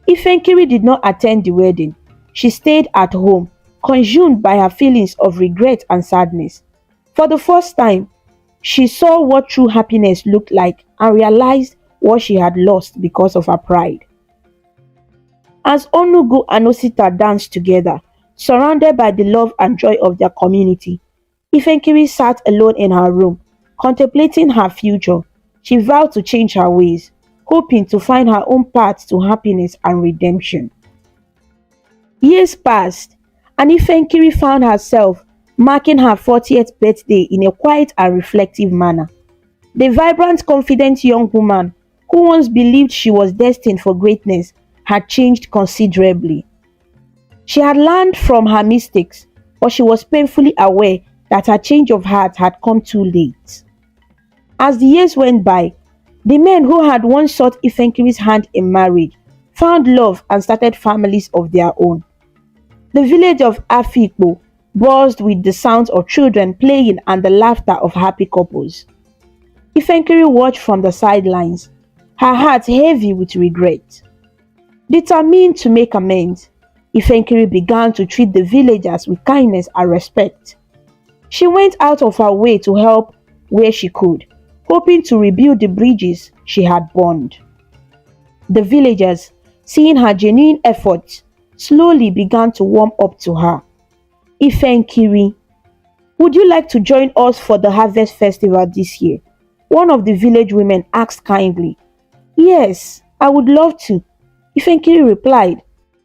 Ifenkiri did not attend the wedding. She stayed at home, consumed by her feelings of regret and sadness. For the first time, she saw what true happiness looked like and realized what she had lost because of her pride. As Onugu and Osita danced together, surrounded by the love and joy of their community, Ifenkiri sat alone in her room, contemplating her future. She vowed to change her ways, hoping to find her own path to happiness and redemption. Years passed, and Ifenkiri found herself marking her 40th birthday in a quiet and reflective manner. The vibrant, confident young woman who once believed she was destined for greatness had changed considerably. She had learned from her mistakes, but she was painfully aware that her change of heart had come too late. As the years went by, the men who had once sought Ifenkiri's hand in marriage found love and started families of their own. The village of Afikpo buzzed with the sounds of children playing and the laughter of happy couples. Ifenkiri watched from the sidelines, her heart heavy with regret. Determined to make amends, Ifenkiri began to treat the villagers with kindness and respect. She went out of her way to help where she could, hoping to rebuild the bridges she had burned. The villagers, seeing her genuine efforts, slowly began to warm up to her. Ifenkiri, would you like to join us for the harvest festival this year? One of the village women asked kindly. Yes, I would love to, Ifenkiri replied,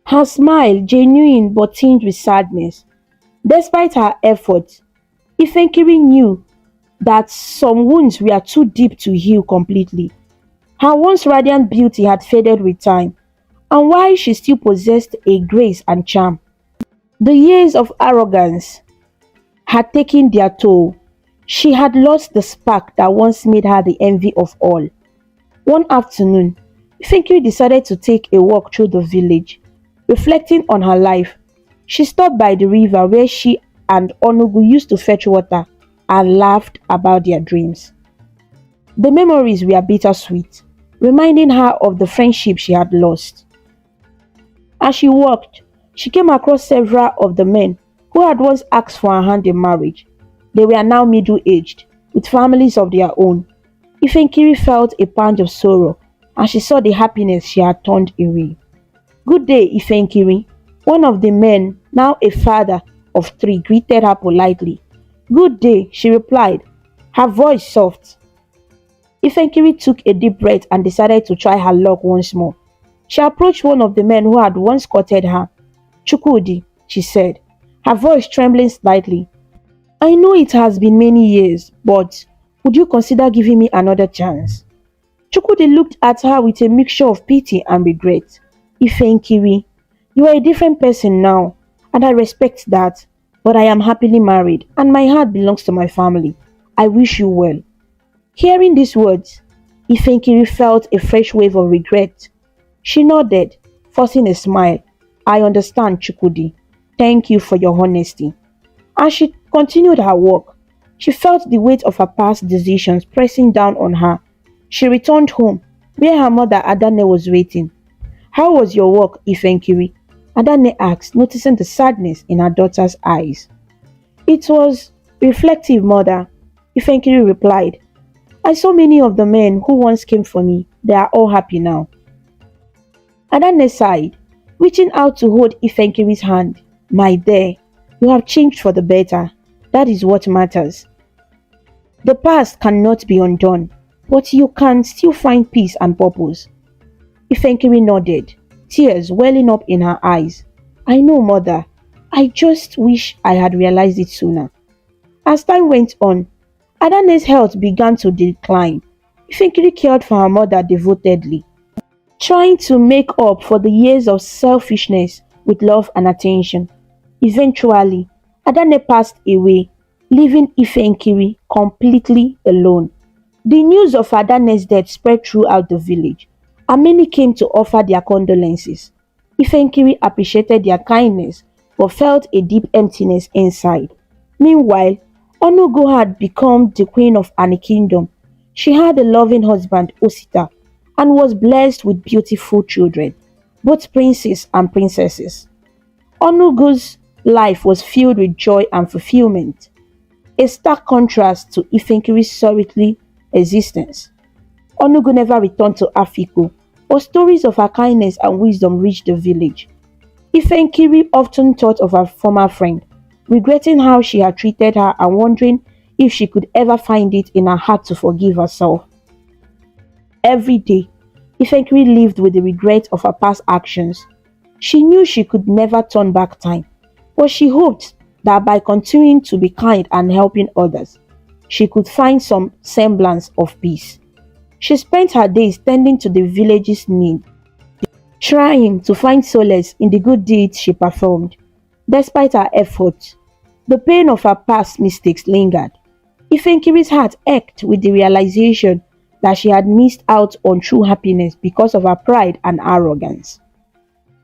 her smile genuine but tinged with sadness. Despite her efforts, Ifenkiri knew that some wounds were too deep to heal completely. Her once radiant beauty had faded with time, and while she still possessed a grace and charm, the years of arrogance had taken their toll. She had lost the spark that once made her the envy of all. One afternoon, Ifenkiri decided to take a walk through the village. Reflecting on her life, she stopped by the river where she and Onugu used to fetch water and laughed about their dreams. The memories were bittersweet, reminding her of the friendship she had lost. As she walked, she came across several of the men who had once asked for her hand in marriage. They were now middle-aged, with families of their own. Ifenkiri felt a pang of sorrow as she saw the happiness she had turned away. Good day, Ifenkiri. One of the men, now a father of three, greeted her politely. Good day, she replied, her voice soft. Ifenkiri took a deep breath and decided to try her luck once more. She approached one of the men who had once courted her. Chukwudi, she said, her voice trembling slightly. I know it has been many years, but would you consider giving me another chance? Chukwudi looked at her with a mixture of pity and regret. Ifenkiri, you are a different person now, and I respect that, but I am happily married, and my heart belongs to my family. I wish you well. Hearing these words, Ifenkiri felt a fresh wave of regret. She nodded, forcing a smile. I understand, Chukwudi. Thank you for your honesty. As she continued her walk, she felt the weight of her past decisions pressing down on her. She returned home, where her mother Adane was waiting. How was your work, Ifenkiri? Adane asked, noticing the sadness in her daughter's eyes. It was reflective, mother, Ifenkiri replied. I saw many of the men who once came for me. They are all happy now. Adane sighed, reaching out to hold Ifenkiri's hand. My dear, you have changed for the better. That is what matters. The past cannot be undone, but you can still find peace and purpose. Ifenkiri nodded, tears welling up in her eyes. I know, mother. I just wish I had realized it sooner. As time went on, Adane's health began to decline. Ifenkiri cared for her mother devotedly, trying to make up for the years of selfishness with love and attention. Eventually, Adane passed away, leaving Ifenkiri completely alone. The news of Adane's death spread throughout the village, and many came to offer their condolences. Ifenkiri appreciated their kindness, but felt a deep emptiness inside. Meanwhile, Onugo had become the queen of Ani Kingdom. She had a loving husband, Osita, and was blessed with beautiful children, both princes and princesses. Onugo's life was filled with joy and fulfillment, a stark contrast to Ifenkiri's solitary existence. Onugo never returned to Afiko, but stories of her kindness and wisdom reached the village. Ifenkiri often thought of her former friend, regretting how she had treated her and wondering if she could ever find it in her heart to forgive herself. Every day, Ifenkiri lived with the regret of her past actions. She knew she could never turn back time, but she hoped that by continuing to be kind and helping others, she could find some semblance of peace. She spent her days tending to the village's needs, trying to find solace in the good deeds she performed. Despite her efforts, the pain of her past mistakes lingered. Ifenkiri's heart ached with the realization that she had missed out on true happiness because of her pride and arrogance.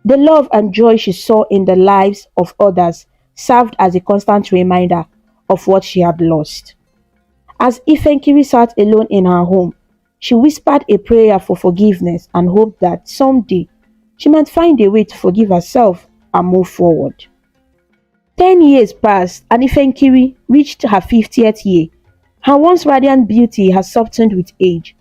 The love and joy she saw in the lives of others served as a constant reminder of what she had lost. As Ifenkiri sat alone in her home, she whispered a prayer for forgiveness and hoped that someday she might find a way to forgive herself and move forward. 10 years passed and Ifenkiri reached her 50th year. Her once radiant beauty had softened with age,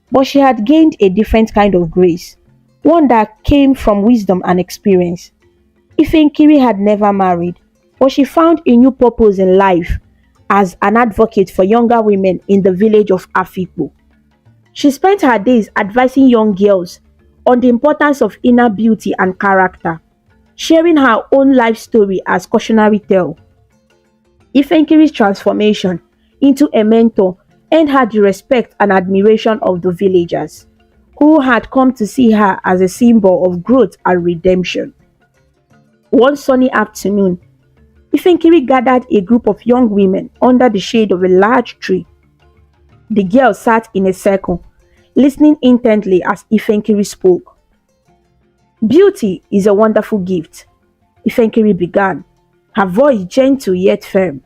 but she had gained a different kind of grace, one that came from wisdom and experience. Ifenkiri had never married, but she found a new purpose in life as an advocate for younger women in the village of Afikpo. She spent her days advising young girls on the importance of inner beauty and character, sharing her own life story as cautionary tale. Ifenkiri's transformation into a mentor earned her the respect and admiration of the villagers, who had come to see her as a symbol of growth and redemption. One sunny afternoon, Ifenkiri gathered a group of young women under the shade of a large tree. The girls sat in a circle, listening intently as Ifenkiri spoke. "Beauty is a wonderful gift," Ifenkiri began, her voice gentle yet firm.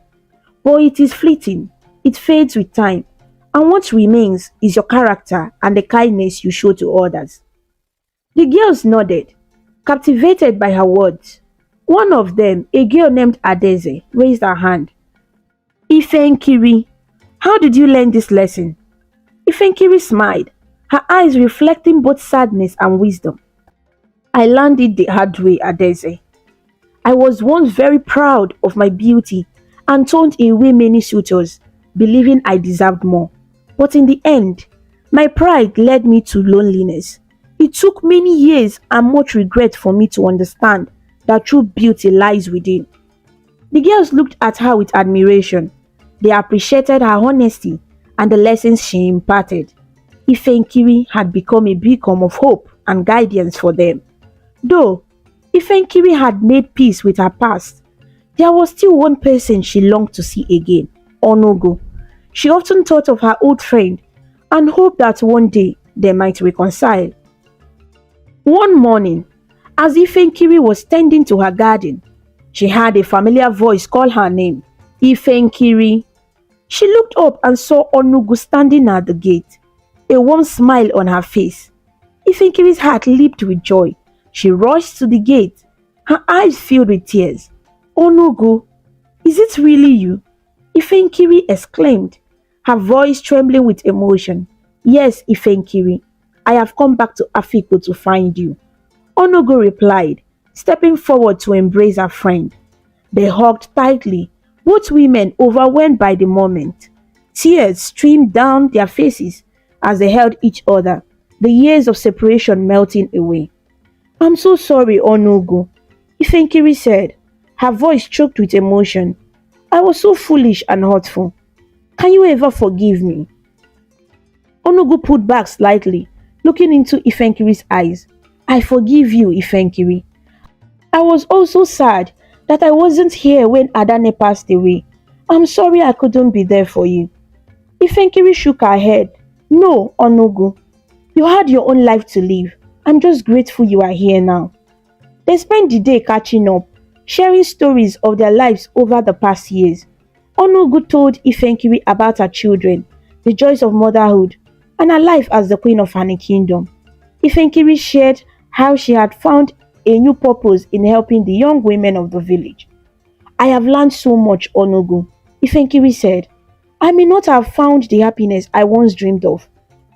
"But it is fleeting, it fades with time, and what remains is your character and the kindness you show to others." The girls nodded, captivated by her words. One of them, a girl named Adeze, raised her hand. "Ifenkiri, how did you learn this lesson?" Ifenkiri smiled, her eyes reflecting both sadness and wisdom. "I learned it the hard way, Adeze. I was once very proud of my beauty and turned away many suitors, believing I deserved more. But in the end, my pride led me to loneliness. It took many years and much regret for me to understand that true beauty lies within." The girls looked at her with admiration. They appreciated her honesty and the lessons she imparted. Ifenkiri had become a beacon of hope and guidance for them. Though Ifenkiri had made peace with her past, there was still one person she longed to see again, Onogo. She often thought of her old friend and hoped that one day they might reconcile. One morning, as Ifenkiri was tending to her garden, she heard a familiar voice call her name, "Ifenkiri." She looked up and saw Onugu standing at the gate, a warm smile on her face. Ifenkiri's heart leaped with joy. She rushed to the gate, her eyes filled with tears. "Onugu, is it really you?" Ifenkiri exclaimed, her voice trembling with emotion. "Yes, Ifenkiri, I have come back to Afikpo to find you," Onugu replied, stepping forward to embrace her friend. They hugged tightly, both women overwhelmed by the moment. Tears streamed down their faces as they held each other, the years of separation melting away. "I'm so sorry, Onugu," Ifenkiri said, her voice choked with emotion. "I was so foolish and hurtful. Can you ever forgive me?" Onugu pulled back slightly, looking into Ifenkiri's eyes. "I forgive you, Ifenkiri. I was also sad that I wasn't here when Adane passed away. I'm sorry I couldn't be there for you." Ifenkiri shook her head. "No, Onugu. You had your own life to live. I'm just grateful you are here now." They spent the day catching up, sharing stories of their lives over the past years. Onugu told Ifenkiri about her children, the joys of motherhood, and her life as the queen of her kingdom. Ifenkiri shared how she had found a new purpose in helping the young women of the village. "I have learned so much, Onugu," Ifenkiri said. "I may not have found the happiness I once dreamed of,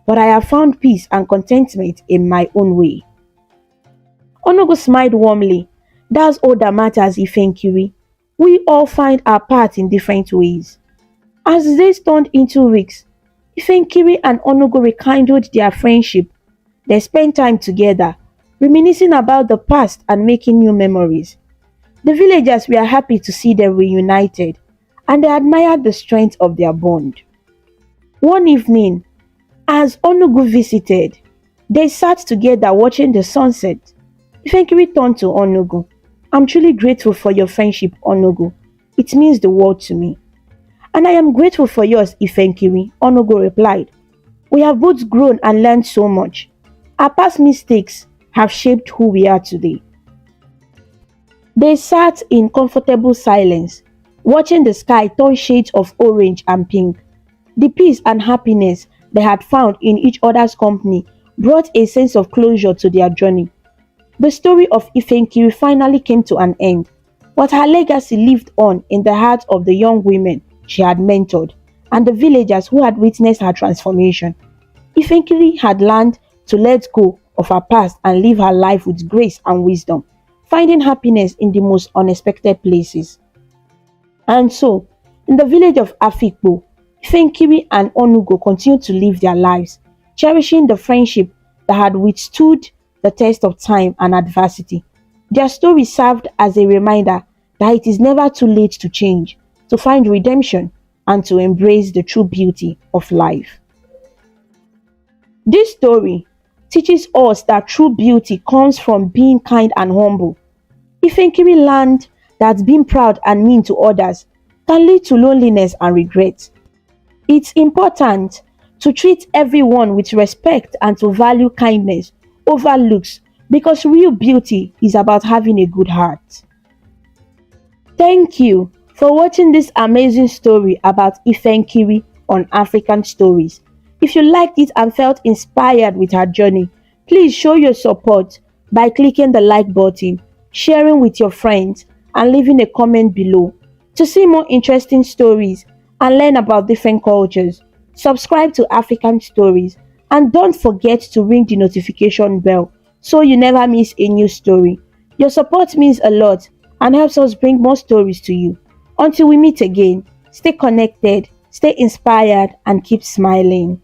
but I have found peace and contentment in my own way." Onugu smiled warmly. "That's all that matters, Ifenkiri. We all find our path in different ways." As the days turned into weeks, Ifenkiri and Onugu rekindled their friendship. They spent time together, reminiscing about the past and making new memories. The villagers were happy to see them reunited, and they admired the strength of their bond. One evening, as Onugu visited, they sat together watching the sunset. Ifenkiri turned to Onugu. I'm truly grateful for your friendship, Onugu. It means the world to me. And I am grateful for yours, Ifenkiri, Onugu replied. We have both grown and learned so much. Our past mistakes have shaped who we are today. They sat in comfortable silence, watching the sky turn shades of orange and pink. The peace and happiness they had found in each other's company brought a sense of closure to their journey. The story of Ifenkiri finally came to an end, but her legacy lived on in the hearts of the young women she had mentored and the villagers who had witnessed her transformation. Ifenkiri had learned to let go of her past and live her life with grace and wisdom, finding happiness in the most unexpected places. And so, in the village of Afikpo, Ifenkiri and Onugo continued to live their lives, cherishing the friendship that had withstood the test of time and adversity. Their story served as a reminder that it is never too late to change, to find redemption, and to embrace the true beauty of life. This story teaches us that true beauty comes from being kind and humble. Ifenkiri learned that being proud and mean to others can lead to loneliness and regret. It's important to treat everyone with respect and to value kindness over looks because real beauty is about having a good heart. Thank you for watching this amazing story about Ifenkiri on African Stories. If you liked it and felt inspired with her journey, please show your support by clicking the like button, sharing with your friends, and leaving a comment below. To see more interesting stories and learn about different cultures, subscribe to African Stories and don't forget to ring the notification bell so you never miss a new story. Your support means a lot and helps us bring more stories to you. Until we meet again, stay connected, stay inspired, and keep smiling.